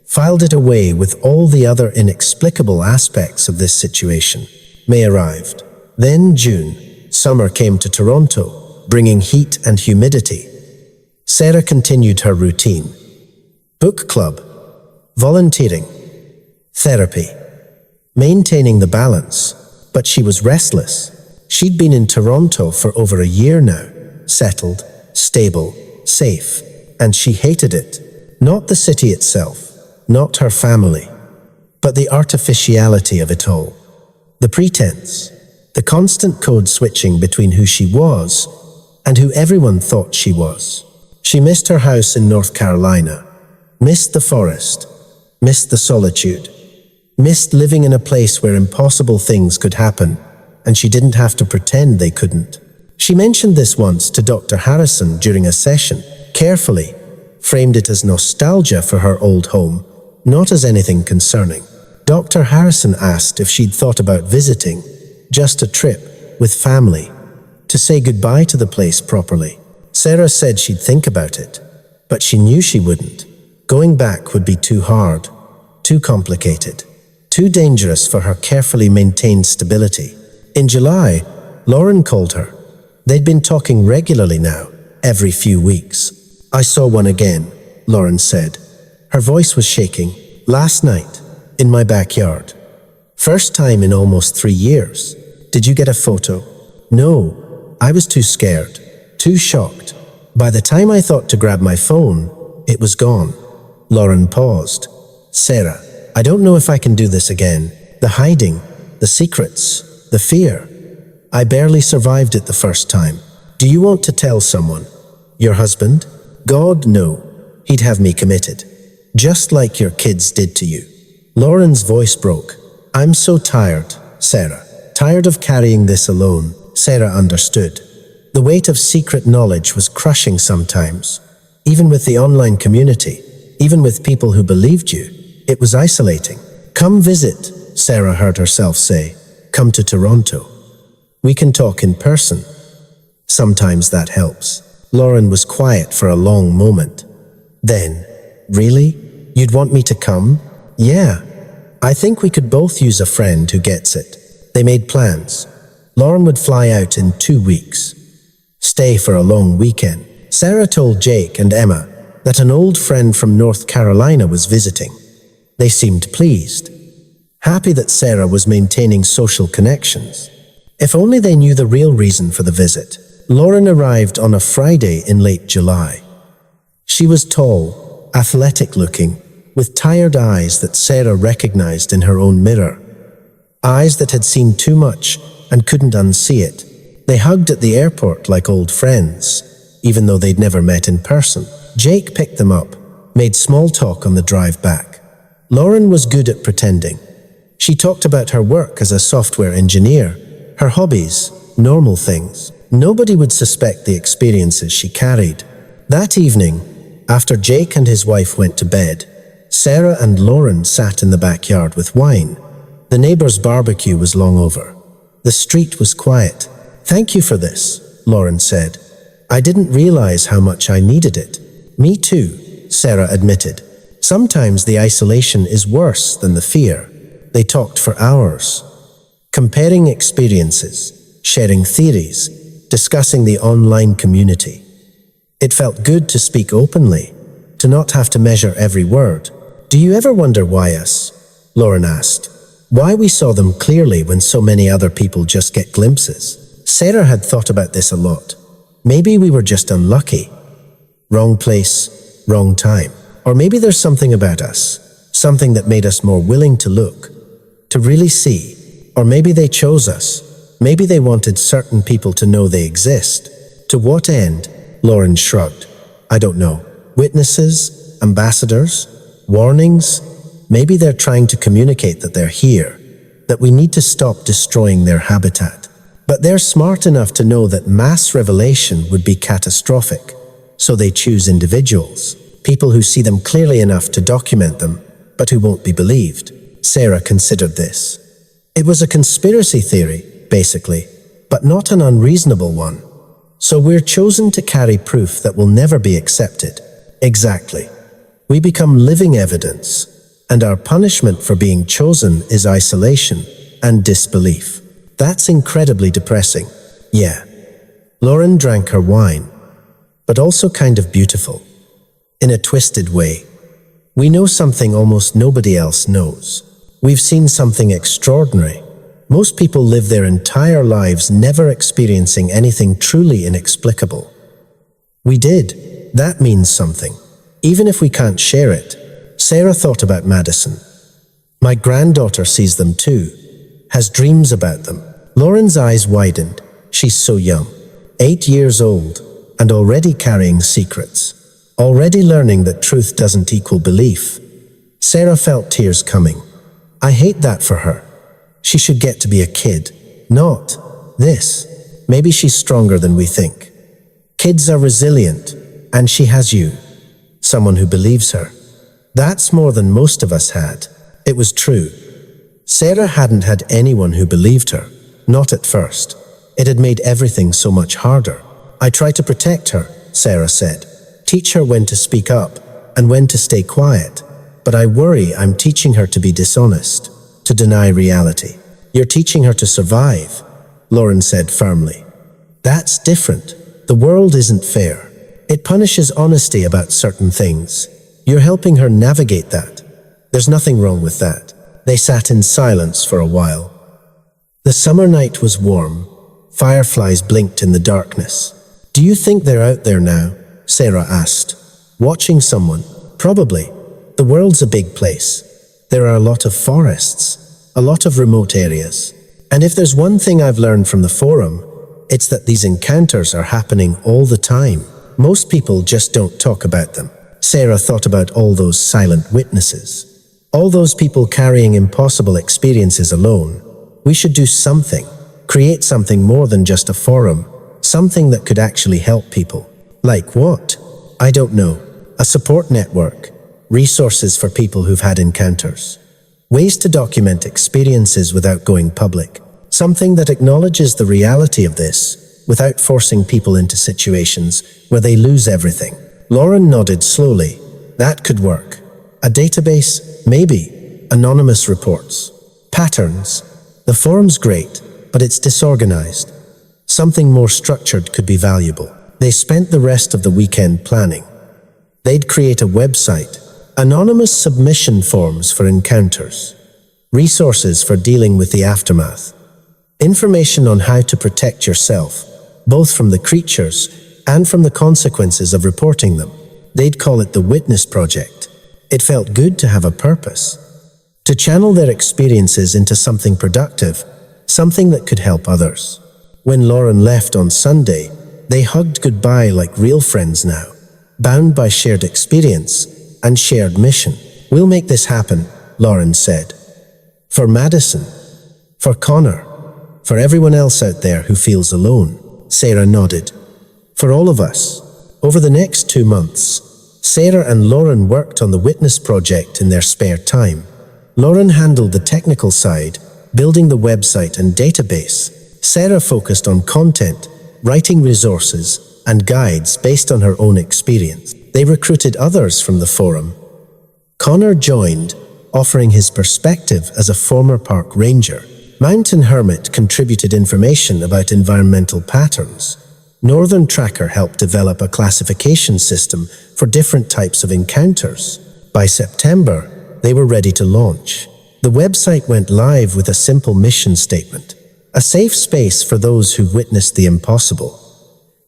Speaker 1: filed it away with all the other inexplicable aspects of this situation. May arrived. Then June. Summer came to Toronto, bringing heat and humidity. Sarah continued her routine. Book club, volunteering, therapy, maintaining the balance, but she was restless. She'd been in Toronto for over a year now, settled, stable, safe, and she hated it. Not the city itself, not her family, but the artificiality of it all. The pretense, the constant code switching between who she was and who everyone thought she was. She missed her house in North Carolina, missed the forest, missed the solitude, missed living in a place where impossible things could happen, and she didn't have to pretend they couldn't. She mentioned this once to Dr. Harrison during a session, carefully, framed it as nostalgia for her old home, not as anything concerning. Dr. Harrison asked if she'd thought about visiting, just a trip, with family, to say goodbye to the place properly. Sarah said she'd think about it, but she knew she wouldn't. Going back would be too hard, too complicated, too dangerous for her carefully maintained stability. In July, Lauren called her. They'd been talking regularly now, every few weeks. I saw one again, Lauren said. Her voice was shaking. Last night, in my backyard. First time in almost 3 years. Did you get a photo? No, I was too scared, too shocked. By the time I thought to grab my phone, it was gone. Lauren paused. Sarah, I don't know if I can do this again. The hiding, the secrets, the fear. I barely survived it the first time. Do you want to tell someone? Your husband? God, no. He'd have me committed. Just like your kids did to you. Lauren's voice broke. I'm so tired, Sarah. Tired of carrying this alone. Sarah understood. The weight of secret knowledge was crushing sometimes. Even with the online community, even with people who believed you, it was isolating. Come visit, Sarah heard herself say. Come to Toronto. We can talk in person. Sometimes that helps. Lauren was quiet for a long moment. Then, really? You'd want me to come? Yeah. I think we could both use a friend who gets it. They made plans. Lauren would fly out in 2 weeks. Stay for a long weekend. Sarah told Jake and Emma that an old friend from North Carolina was visiting. They seemed pleased, happy that Sarah was maintaining social connections. If only they knew the real reason for the visit. Lauren arrived on a Friday in late July. She was tall, athletic-looking, with tired eyes that Sarah recognized in her own mirror. Eyes that had seen too much and couldn't unsee it. They hugged at the airport like old friends, even though they'd never met in person. Jake picked them up, made small talk on the drive back. Lauren was good at pretending. She talked about her work as a software engineer, her hobbies, normal things. Nobody would suspect the experiences she carried. That evening, after Jake and his wife went to bed, Sarah and Lauren sat in the backyard with wine. The neighbor's barbecue was long over. The street was quiet. Thank you for this, Lauren said. I didn't realize how much I needed it. Me too, Sarah admitted. Sometimes the isolation is worse than the fear. They talked for hours. comparing experiences, sharing theories, discussing the online community. It felt good to speak openly, to not have to measure every word. Do you ever wonder why us? Lauren asked. Why we saw them clearly when so many other people just get glimpses? Sarah had thought about this a lot. Maybe we were just unlucky. Wrong place, wrong time. Or maybe there's something about us, something that made us more willing to look, to really see. Or maybe they chose us. Maybe they wanted certain people to know they exist. To what end? Lauren shrugged. I don't know. Witnesses? Ambassadors? Warnings? Maybe they're trying to communicate that they're here, that we need to stop destroying their habitat. But they're smart enough to know that mass revelation would be catastrophic. So they choose individuals, people who see them clearly enough to document them, but who won't be believed. Sarah considered this. It was a conspiracy theory, basically, but not an unreasonable one. So we're chosen to carry proof that will never be accepted. Exactly. We become living evidence, and our punishment for being chosen is isolation and disbelief. That's incredibly depressing. Yeah. Lauren drank her wine, but also kind of beautiful, in a twisted way. We know something almost nobody else knows. We've seen something extraordinary. Most people live their entire lives never experiencing anything truly inexplicable. We did. That means something, even if we can't share it. Sarah thought about Madison. My granddaughter sees them too, has dreams about them. Lauren's eyes widened. She's so young, 8 years old, and already carrying secrets. Already learning that truth doesn't equal belief. Sarah felt tears coming. I hate that for her. She should get to be a kid, not this. Maybe she's stronger than we think. Kids are resilient, and she has you, someone who believes her. That's more than most of us had. It was true. Sarah hadn't had anyone who believed her, not at first. It had made everything so much harder. I try to protect her, Sarah said. Teach her when to speak up and when to stay quiet. But I worry I'm teaching her to be dishonest, to deny reality. You're teaching her to survive, Lauren said firmly. That's different. The world isn't fair. It punishes honesty about certain things. You're helping her navigate that. There's nothing wrong with that. They sat in silence for a while. The summer night was warm. Fireflies blinked in the darkness. Do you think they're out there now? Sarah asked. Watching someone? Probably. The world's a big place. There are a lot of forests, a lot of remote areas. And if there's one thing I've learned from the forum, it's that these encounters are happening all the time. Most people just don't talk about them. Sarah thought about all those silent witnesses. All those people carrying impossible experiences alone. We should do something. Create something more than just a forum. Something that could actually help people. Like what? I don't know. A support network. Resources for people who've had encounters. Ways to document experiences without going public. Something that acknowledges the reality of this without forcing people into situations where they lose everything. Lauren nodded slowly. That could work. A database? Maybe. Anonymous reports. Patterns. The forum's great, but it's disorganized. Something more structured could be valuable. They spent the rest of the weekend planning. They'd create a website. Anonymous submission forms for encounters. Resources for dealing with the aftermath. Information on how to protect yourself, both from the creatures and from the consequences of reporting them. They'd call it the Witness Project. It felt good to have a purpose. To channel their experiences into something productive, something that could help others. When Lauren left on Sunday, they hugged goodbye like real friends now, bound by shared experience and shared mission. We'll make this happen, Lauren said. For Madison, for Connor, for everyone else out there who feels alone. Sarah nodded. For all of us. Over the next 2 months, Sarah and Lauren worked on the Witness Project in their spare time. Lauren handled the technical side, building the website and database. Sarah focused on content, writing resources, and guides based on her own experience. They recruited others from the forum. Connor joined, offering his perspective as a former park ranger. Mountain Hermit contributed information about environmental patterns. Northern Tracker helped develop a classification system for different types of encounters. By September, they were ready to launch. The website went live with a simple mission statement: a safe space for those who've witnessed the impossible.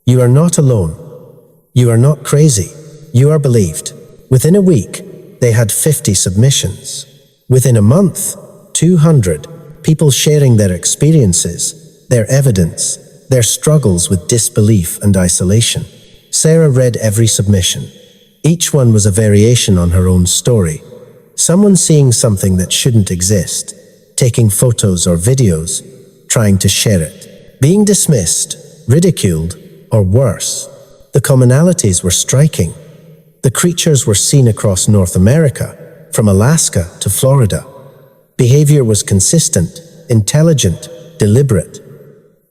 Speaker 1: You are not alone. You are not crazy. You are believed. Within a week, they had 50 submissions. Within a month, 200 people sharing their experiences, their evidence, their struggles with disbelief and isolation. Sarah read every submission. Each one was a variation on her own story. Someone seeing something that shouldn't exist, taking photos or videos, trying to share it, being dismissed, ridiculed, or worse. The commonalities were striking. The creatures were seen across North America, from Alaska to Florida. Behavior was consistent, intelligent, deliberate.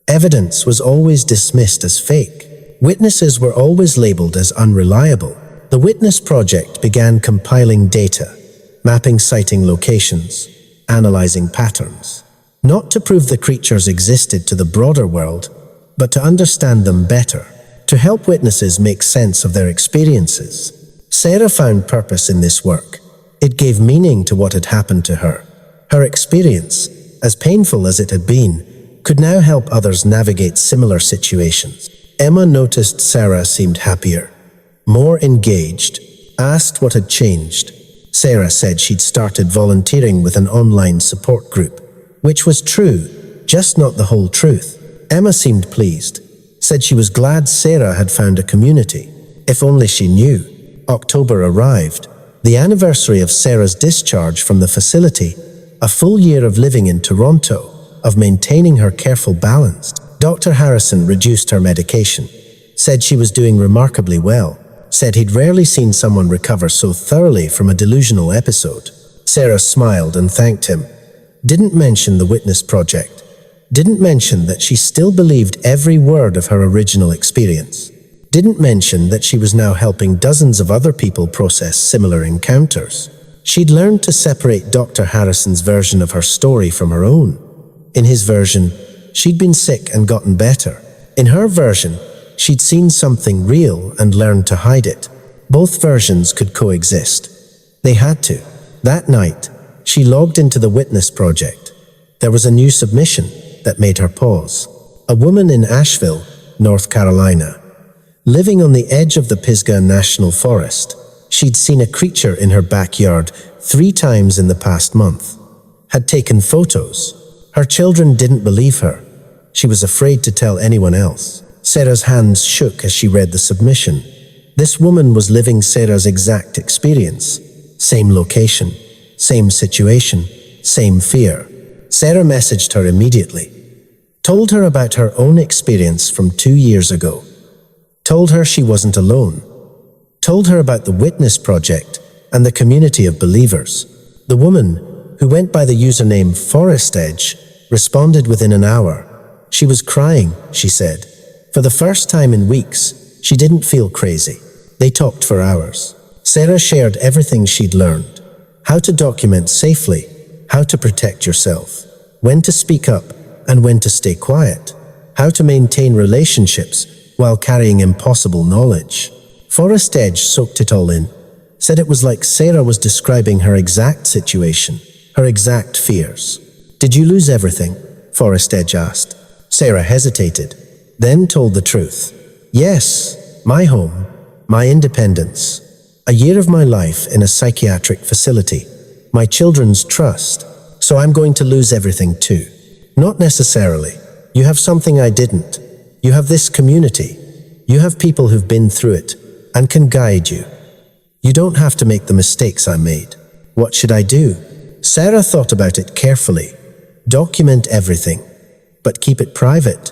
Speaker 1: Evidence was always dismissed as fake. Witnesses were always labeled as unreliable. The Witness Project began compiling data, mapping sighting locations, analyzing patterns. Not to prove the creatures existed to the broader world, but to understand them better, to help witnesses make sense of their experiences. Sarah found purpose in this work. It gave meaning to what had happened to her. Her experience, as painful as it had been, could now help others navigate similar situations. Emma noticed Sarah seemed happier, more engaged, asked what had changed. Sarah said she'd started volunteering with an online support group, which was true, just not the whole truth. Emma seemed pleased, said she was glad Sarah had found a community. If only she knew. October arrived, the anniversary of Sarah's discharge from the facility, a full year of living in Toronto, of maintaining her careful balance. Dr. Harrison reduced her medication, said she was doing remarkably well, said he'd rarely seen someone recover so thoroughly from a delusional episode. Sarah smiled and thanked him. Didn't mention the Witness Project. Didn't mention that she still believed every word of her original experience. Didn't mention that she was now helping dozens of other people process similar encounters. She'd learned to separate Dr. Harrison's version of her story from her own. In his version, she'd been sick and gotten better. In her version, she'd seen something real and learned to hide it. Both versions could coexist. They had to. That night, she logged into the Witness Project. There was a new submission that made her pause. A woman in Asheville, North Carolina. Living on the edge of the Pisgah National Forest, she'd seen a creature in her backyard 3 times in the past month. Had taken photos. Her children didn't believe her. She was afraid to tell anyone else. Sarah's hands shook as she read the submission. This woman was living Sarah's exact experience. Same location, same situation, same fear. Sarah messaged her immediately. Told her about her own experience from 2 years ago. Told her she wasn't alone. Told her about the Witness Project and the community of believers. The woman, who went by the username Forest Edge, responded within an hour. She was crying, she said. For the first time in weeks, she didn't feel crazy. They talked for hours. Sarah shared everything she'd learned. How to document safely, how to protect yourself, when to speak up and when to stay quiet, how to maintain relationships while carrying impossible knowledge. Forest Edge soaked it all in, said it was like Sarah was describing her exact situation, her exact fears. Did you lose everything? Forest Edge asked. Sarah hesitated, then told the truth. Yes, my home, my independence, a year of my life in a psychiatric facility, my children's trust, so I'm going to lose everything too. Not necessarily. You have something I didn't. You have this community. You have people who've been through it and can guide you. You don't have to make the mistakes I made. What should I do? Sarah thought about it carefully. Document everything, but keep it private.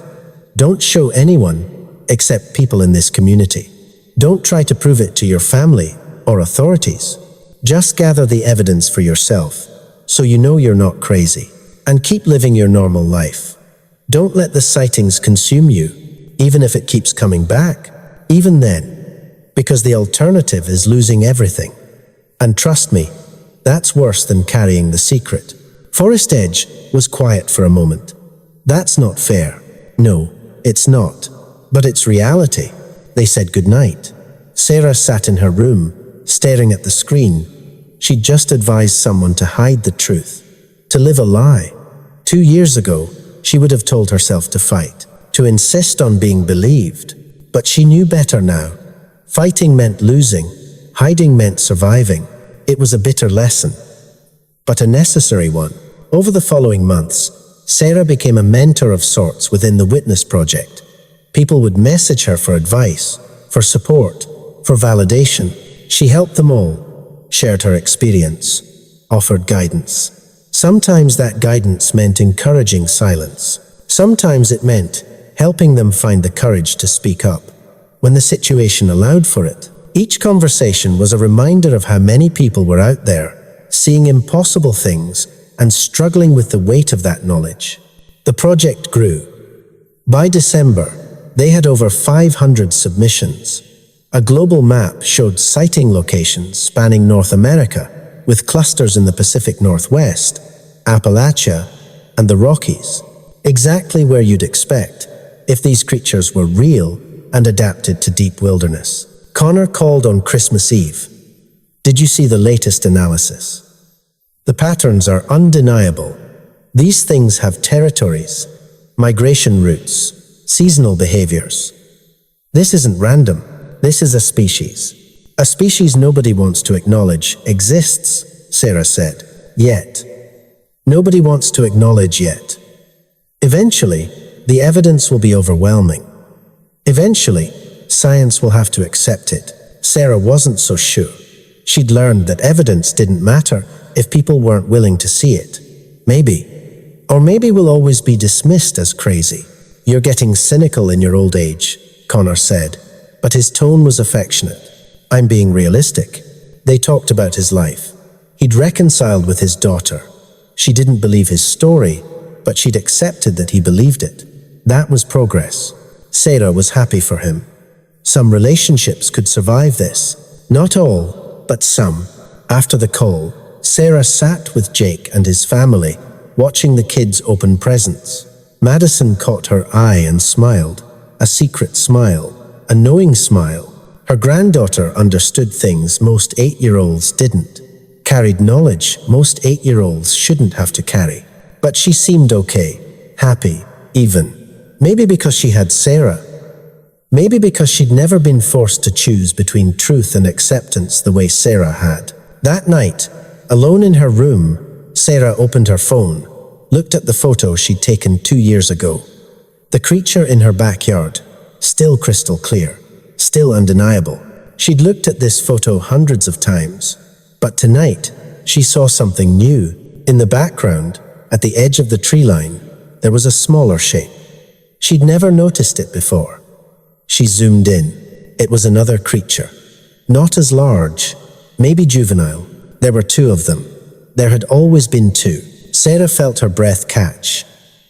Speaker 1: Don't show anyone except people in this community. Don't try to prove it to your family or authorities. Just gather the evidence for yourself, so you know you're not crazy, and keep living your normal life. Don't let the sightings consume you, even if it keeps coming back, even then, because the alternative is losing everything. And trust me, that's worse than carrying the secret. Forest Edge was quiet for a moment. That's not fair. No, it's not. But it's reality. They said goodnight. Sarah sat in her room, staring at the screen. She'd just advised someone to hide the truth, to live a lie. 2 years ago, she would have told herself to fight, to insist on being believed. But she knew better now. Fighting meant losing. Hiding meant surviving. It was a bitter lesson, but a necessary one. Over the following months, Sarah became a mentor of sorts within the Witness Project. People would message her for advice, for support, for validation. She helped them all, shared her experience, offered guidance. Sometimes that guidance meant encouraging silence. Sometimes it meant helping them find the courage to speak up when the situation allowed for it. Each conversation was a reminder of how many people were out there, seeing impossible things and struggling with the weight of that knowledge. The project grew. By December, they had over 500 submissions. A global map showed sighting locations spanning North America, with clusters in the Pacific Northwest, Appalachia, and the Rockies. Exactly where you'd expect, if these creatures were real and adapted to deep wilderness. Connor called on Christmas Eve. Did you see the latest analysis? The patterns are undeniable. These things have territories, migration routes, seasonal behaviors. This isn't random. This is a species. A species nobody wants to acknowledge exists, Sarah said. Yet. Nobody wants to acknowledge yet. Eventually, the evidence will be overwhelming. Eventually, science will have to accept it. Sarah wasn't so sure. She'd learned that evidence didn't matter if people weren't willing to see it. Maybe. Or maybe we'll always be dismissed as crazy. You're getting cynical in your old age, Connor said, but his tone was affectionate. I'm being realistic. They talked about his life. He'd reconciled with his daughter. She didn't believe his story, but she'd accepted that he believed it. That was progress. Sarah was happy for him. Some relationships could survive this. Not all, but some. After the call, Sarah sat with Jake and his family, watching the kids open presents. Madison caught her eye and smiled. A secret smile, a knowing smile. Her granddaughter understood things most 8-year-olds didn't. Carried knowledge most 8-year-olds shouldn't have to carry. But she seemed okay, happy, even. Maybe because she had Sarah. Maybe because she'd never been forced to choose between truth and acceptance the way Sarah had. That night, alone in her room, Sarah opened her phone, looked at the photo she'd taken 2 years ago. The creature in her backyard, still crystal clear, still undeniable. She'd looked at this photo hundreds of times, but tonight, she saw something new. In the background, at the edge of the tree line, there was a smaller shape. She'd never noticed it before. She zoomed in. It was another creature. Not as large, maybe juvenile. There were 2 of them. There had always been 2. Sarah felt her breath catch.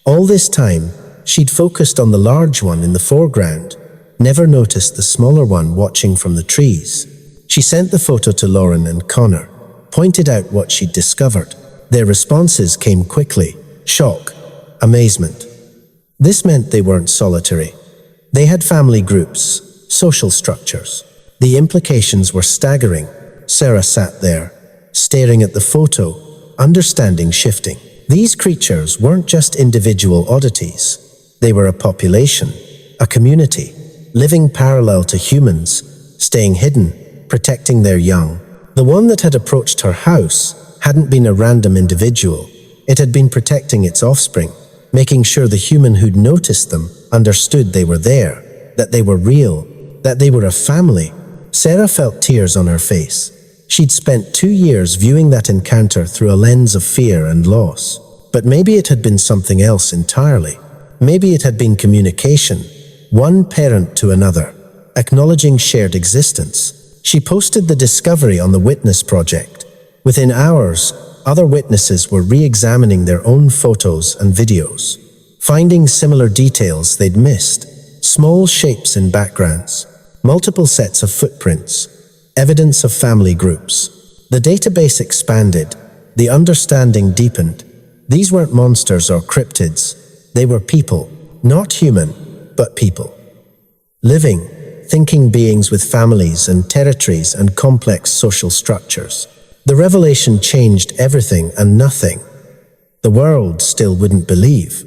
Speaker 1: All this time, she'd focused on the large one in the foreground, never noticed the smaller one watching from the trees. She sent the photo to Lauren and Connor, pointed out what she'd discovered. Their responses came quickly. Shock, amazement. This meant they weren't solitary. They had family groups, social structures. The implications were staggering. Sarah sat there, staring at the photo, understanding shifting. These creatures weren't just individual oddities. They were a population, a community, living parallel to humans, staying hidden, protecting their young. The one that had approached her house hadn't been a random individual. It had been protecting its offspring, making sure the human who'd noticed them understood they were there, that they were real, that they were a family. Sarah felt tears on her face. She'd spent 2 years viewing that encounter through a lens of fear and loss. But maybe it had been something else entirely. Maybe it had been communication, one parent to another, acknowledging shared existence. She posted the discovery on the Witness Project. Within hours, other witnesses were re-examining their own photos and videos, finding similar details they'd missed, small shapes in backgrounds, multiple sets of footprints, evidence of family groups. The database expanded, the understanding deepened. These weren't monsters or cryptids. They were people, not human, but people. Living, thinking beings with families and territories and complex social structures. The revelation changed everything and nothing. The world still wouldn't believe.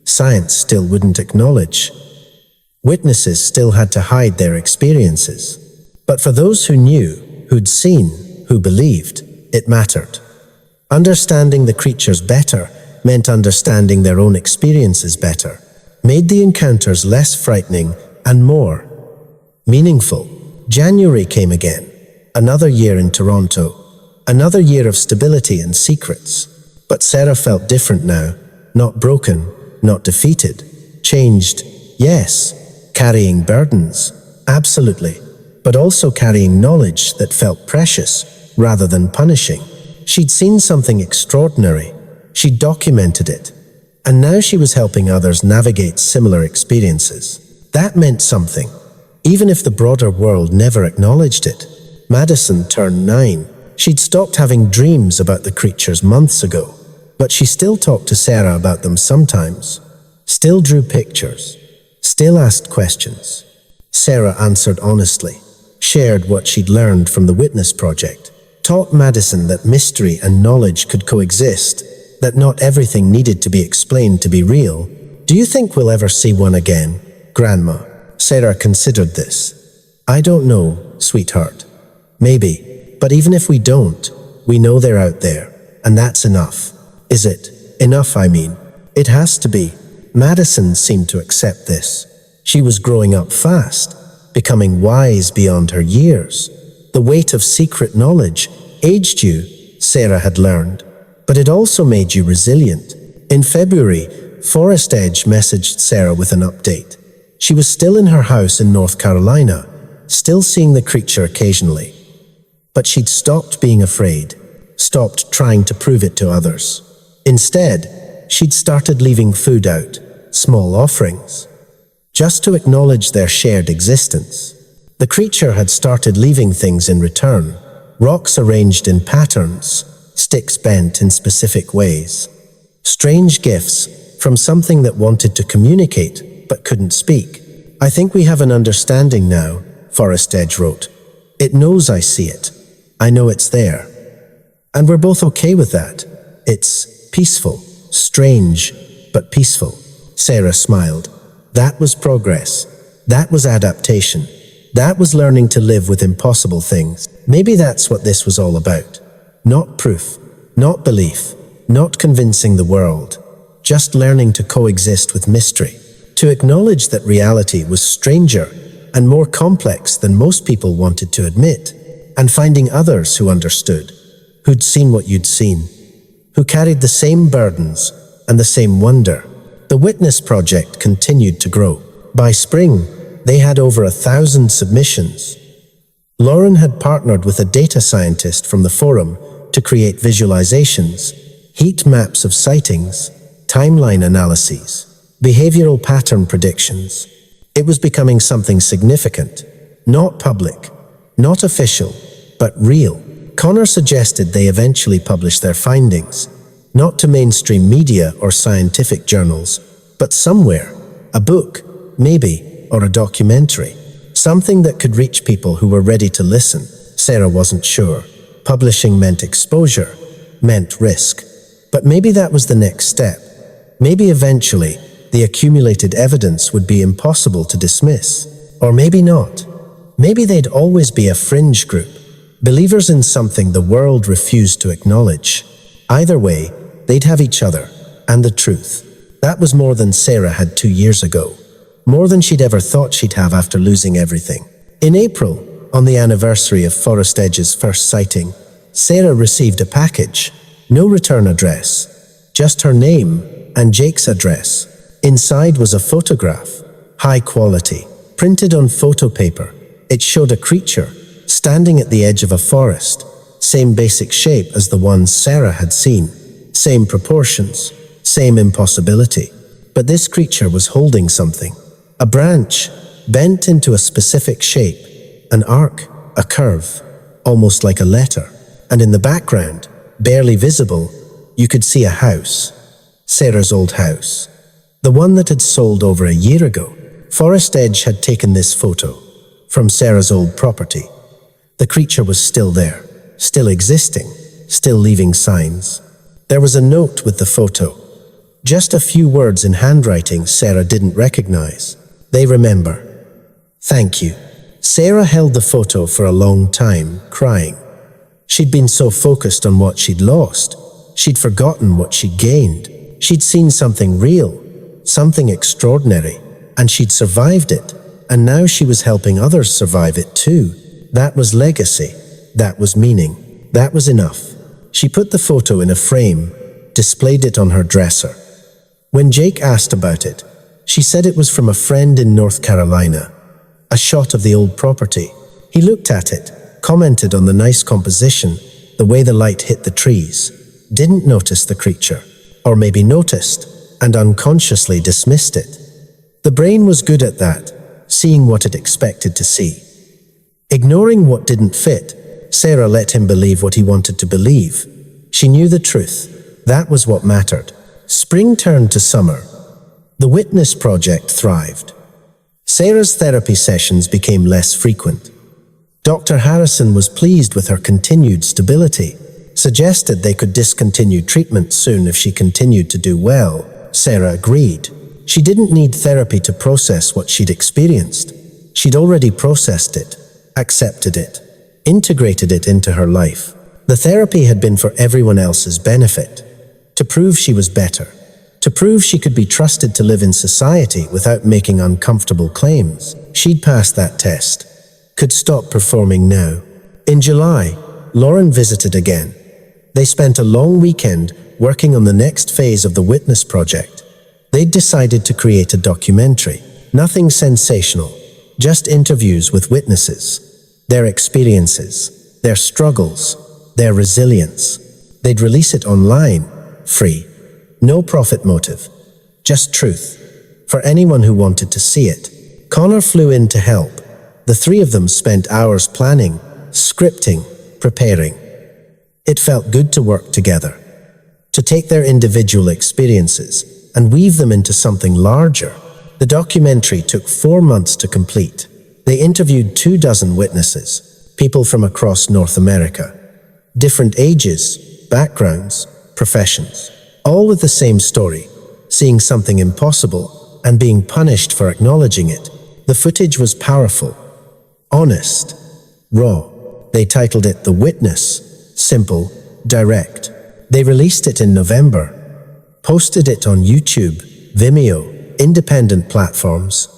Speaker 1: Science still wouldn't acknowledge. Witnesses still had to hide their experiences. But for those who knew, who'd seen, who believed, it mattered. Understanding the creatures better meant understanding their own experiences better, made the encounters less frightening and more meaningful. January came again. Another year in Toronto. Another year of stability and secrets. But Sarah felt different now. Not broken, not defeated. Changed, yes. Carrying burdens, absolutely. But also carrying knowledge that felt precious rather than punishing. She'd seen something extraordinary. She'd documented it. And now she was helping others navigate similar experiences. That meant something, even if the broader world never acknowledged it. Madison turned 9. She'd stopped having dreams about the creatures months ago, but she still talked to Sarah about them sometimes, still drew pictures, still asked questions. Sarah answered honestly, shared what she'd learned from the Witness Project, taught Madison that mystery and knowledge could coexist, that not everything needed to be explained to be real. Do you think we'll ever see one again, Grandma? Sarah considered this. I don't know, sweetheart. Maybe, but even if we don't, we know they're out there, and that's enough. Is it? Enough, I mean. It has to be. Madison seemed to accept this. She was growing up fast, becoming wise beyond her years. The weight of secret knowledge aged you, Sarah had learned, but it also made you resilient. In February, Forest Edge messaged Sarah with an update. She was still in her house in North Carolina, still seeing the creature occasionally. But she'd stopped being afraid, stopped trying to prove it to others. Instead, she'd started leaving food out, small offerings, just to acknowledge their shared existence. The creature had started leaving things in return, rocks arranged in patterns, sticks bent in specific ways. Strange gifts from something that wanted to communicate but couldn't speak. I think we have an understanding now, Forest Edge wrote. It knows I see it. I know it's there. And we're both okay with that. It's peaceful, strange, but peaceful. Sarah smiled. That was progress. That was adaptation. That was learning to live with impossible things. Maybe that's what this was all about. Not proof, not belief, not convincing the world. Just learning to coexist with mystery. To acknowledge that reality was stranger and more complex than most people wanted to admit. And finding others who understood, who'd seen what you'd seen, who carried the same burdens and the same wonder. The Witness Project continued to grow. By spring, they had over 1,000 submissions. Lauren had partnered with a data scientist from the forum to create visualizations, heat maps of sightings, timeline analyses, behavioral pattern predictions. It was becoming something significant, not public, not official, but real. Connor suggested they eventually publish their findings, not to mainstream media or scientific journals, but somewhere, a book, maybe, or a documentary, something that could reach people who were ready to listen. Sarah wasn't sure. Publishing meant exposure, meant risk. But maybe that was the next step. Maybe eventually, the accumulated evidence would be impossible to dismiss. Or maybe not. Maybe they'd always be a fringe group, believers in something the world refused to acknowledge. Either way, they'd have each other, and the truth. That was more than Sarah had 2 years ago. More than she'd ever thought she'd have after losing everything. In April, on the anniversary of Forest Edge's first sighting, Sarah received a package. No return address, just her name and Jake's address. Inside was a photograph, high quality, printed on photo paper. It showed a creature standing at the edge of a forest, same basic shape as the ones Sarah had seen, same proportions, same impossibility. But this creature was holding something. A branch, bent into a specific shape, an arc, a curve, almost like a letter. And in the background, barely visible, you could see a house. Sarah's old house. The one that had sold over a year ago. Forest Edge had taken this photo from Sarah's old property. The creature was still there, still existing, still leaving signs. There was a note with the photo. Just a few words in handwriting Sarah didn't recognize. They remember. Thank you. Sarah held the photo for a long time, crying. She'd been so focused on what she'd lost. She'd forgotten what she'd gained. She'd seen something real, something extraordinary, and she'd survived it. And now she was helping others survive it too. That was legacy. That was meaning. That was enough. She put the photo in a frame, displayed it on her dresser. When Jake asked about it, she said it was from a friend in North Carolina. A shot of the old property. He looked at it, commented on the nice composition, the way the light hit the trees, didn't notice the creature, or maybe noticed, and unconsciously dismissed it. The brain was good at that, seeing what it expected to see. Ignoring what didn't fit, Sarah let him believe what he wanted to believe. She knew the truth. That was what mattered. Spring turned to summer. The Witness Project thrived. Sarah's therapy sessions became less frequent. Dr. Harrison was pleased with her continued stability, suggested they could discontinue treatment soon if she continued to do well. Sarah agreed. She didn't need therapy to process what she'd experienced. She'd already processed it, accepted it, integrated it into her life. The therapy had been for everyone else's benefit, to prove she was better, to prove she could be trusted to live in society without making uncomfortable claims. She'd passed that test, could stop performing now. In July, Lauren visited again. They spent a long weekend working on the next phase of the Witness Project. They'd decided to create a documentary. Nothing sensational, just interviews with witnesses, their experiences, their struggles, their resilience. They'd release it online, free. No profit motive, just truth, for anyone who wanted to see it. Connor flew in to help. The three of them spent hours planning, scripting, preparing. It felt good to work together, to take their individual experiences and weave them into something larger. The documentary took 4 months to complete. They interviewed 24 witnesses, people from across North America, different ages, backgrounds, professions, all with the same story, seeing something impossible and being punished for acknowledging it. The footage was powerful, honest, raw. They titled it The Witness, simple, direct. They released it in November, posted it on YouTube, Vimeo, independent platforms.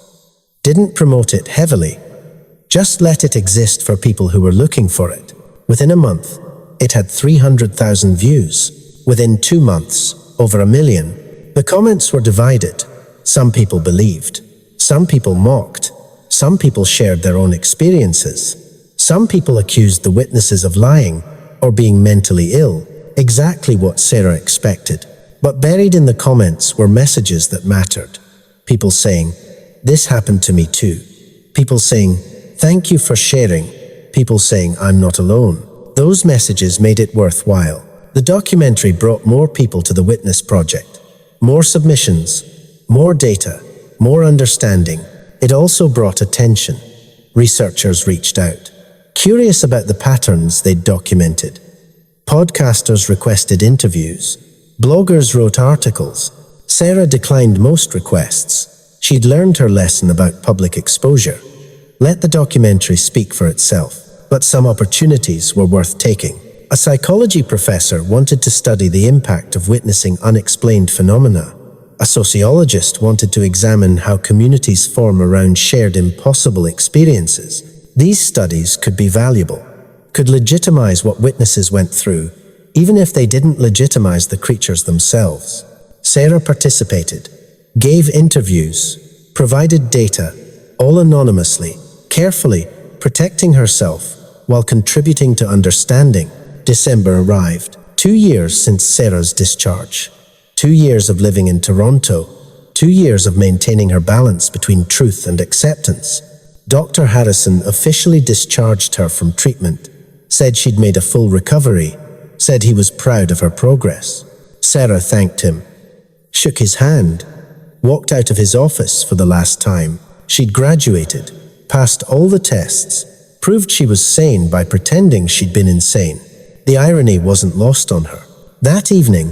Speaker 1: Didn't promote it heavily, just let it exist for people who were looking for it. Within a month, it had 300,000 views. Within 2 months, over 1 million. The comments were divided. Some people believed. Some people mocked. Some people shared their own experiences. Some people accused the witnesses of lying or being mentally ill, exactly what Sarah expected. But buried in the comments were messages that mattered. People saying, "This happened to me too." People saying, "Thank you for sharing." People saying, "I'm not alone." Those messages made it worthwhile. The documentary brought more people to the Witness Project. More submissions, more data, more understanding. It also brought attention. Researchers reached out, curious about the patterns they'd documented. Podcasters requested interviews. Bloggers wrote articles. Sarah declined most requests. She'd learned her lesson about public exposure. Let the documentary speak for itself. But some opportunities were worth taking. A psychology professor wanted to study the impact of witnessing unexplained phenomena. A sociologist wanted to examine how communities form around shared impossible experiences. These studies could be valuable, could legitimize what witnesses went through, even if they didn't legitimize the creatures themselves. Sarah participated, gave interviews, provided data, all anonymously, carefully, protecting herself while contributing to understanding. December arrived. 2 years since Sarah's discharge. 2 years of living in Toronto. 2 years of maintaining her balance between truth and acceptance. Dr. Harrison officially discharged her from treatment, said she'd made a full recovery, said he was proud of her progress. Sarah thanked him. shook his hand, walked out of his office for the last time. She'd graduated, passed all the tests, proved she was sane by pretending she'd been insane. The irony wasn't lost on her. That evening,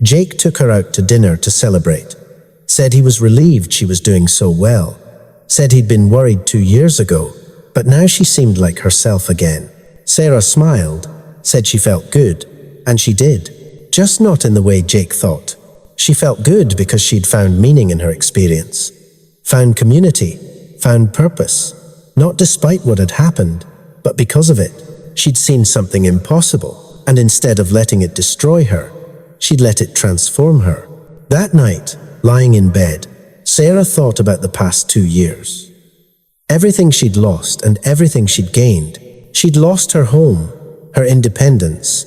Speaker 1: Jake took her out to dinner to celebrate. Said he was relieved she was doing so well. Said he'd been worried 2 years ago, but now she seemed like herself again. Sarah smiled, said she felt good, and she did. Just not in the way Jake thought. She felt good because she'd found meaning in her experience. Found community, found purpose. Not despite what had happened, but because of it. She'd seen something impossible, and instead of letting it destroy her, she'd let it transform her. That night, lying in bed, Sarah thought about the past 2 years. Everything she'd lost and everything she'd gained. She'd lost her home, her independence,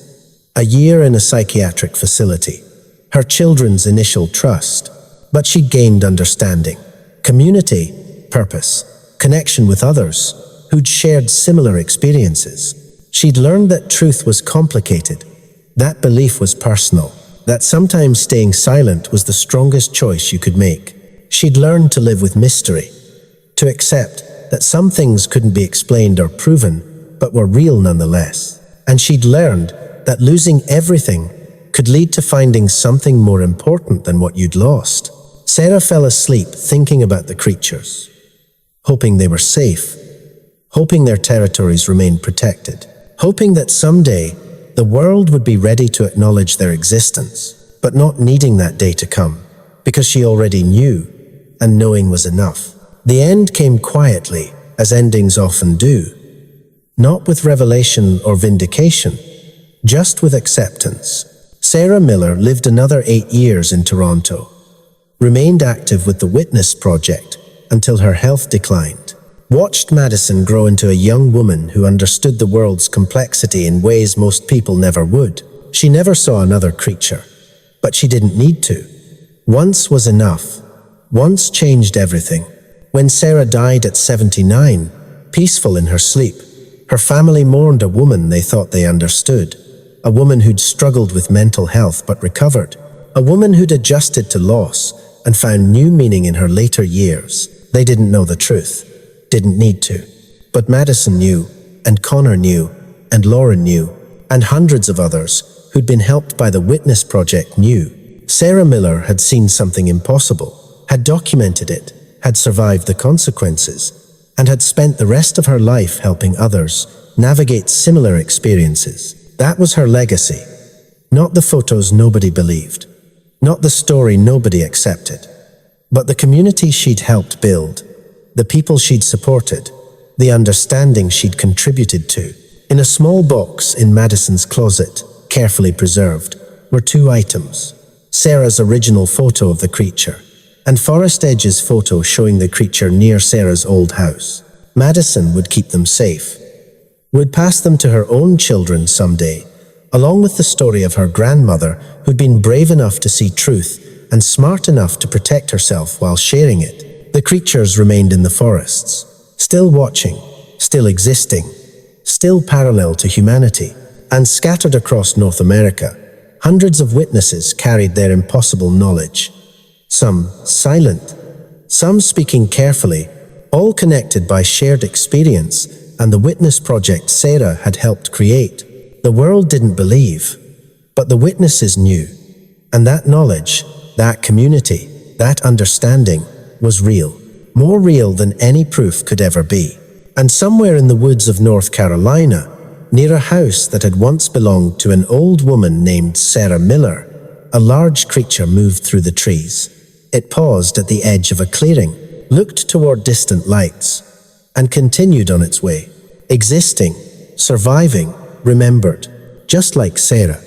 Speaker 1: a year in a psychiatric facility, her children's initial trust, but she'd gained understanding, community, purpose, connection with others who'd shared similar experiences. She'd learned that truth was complicated, that belief was personal, that sometimes staying silent was the strongest choice you could make. She'd learned to live with mystery, to accept that some things couldn't be explained or proven, but were real nonetheless. And she'd learned that losing everything could lead to finding something more important than what you'd lost. Sarah fell asleep thinking about the creatures, hoping they were safe, hoping their territories remained protected, hoping that someday the world would be ready to acknowledge their existence, but not needing that day to come, because she already knew, and knowing was enough. The end came quietly, as endings often do, not with revelation or vindication, just with acceptance. Sarah Miller lived another 8 years in Toronto, remained active with the Witness Project until her health declined, watched Madison grow into a young woman who understood the world's complexity in ways most people never would. She never saw another creature, but she didn't need to. Once was enough. Once changed everything. When Sarah died at 79, peaceful in her sleep, her family mourned a woman they thought they understood, a woman who'd struggled with mental health but recovered, a woman who'd adjusted to loss and found new meaning in her later years. They didn't know the truth, didn't need to. But Madison knew, and Connor knew, and Lauren knew, and hundreds of others who'd been helped by the Witness Project knew. Sarah Miller had seen something impossible, had documented it, had survived the consequences, and had spent the rest of her life helping others navigate similar experiences. That was her legacy. Not the photos nobody believed, not the story nobody accepted, but the community she'd helped build, the people she'd supported, the understanding she'd contributed to. In a small box in Madison's closet, carefully preserved, were 2 items: Sarah's original photo of the creature, and Forest Edge's photo showing the creature near Sarah's old house. Madison would keep them safe, would pass them to her own children someday, along with the story of her grandmother who'd been brave enough to see truth and smart enough to protect herself while sharing it. The creatures remained in the forests, still watching, still existing, still parallel to humanity, and scattered across North America. Hundreds of witnesses carried their impossible knowledge, some silent, some speaking carefully, all connected by shared experience and the Witness Project Sarah had helped create. The world didn't believe, but the witnesses knew, and that knowledge, that community, that understanding was real, more real than any proof could ever be. And somewhere in the woods of North Carolina, near a house that had once belonged to an old woman named Sarah Miller, a large creature moved through the trees. It paused at the edge of a clearing, looked toward distant lights, and continued on its way, existing, surviving, remembered, just like Sarah.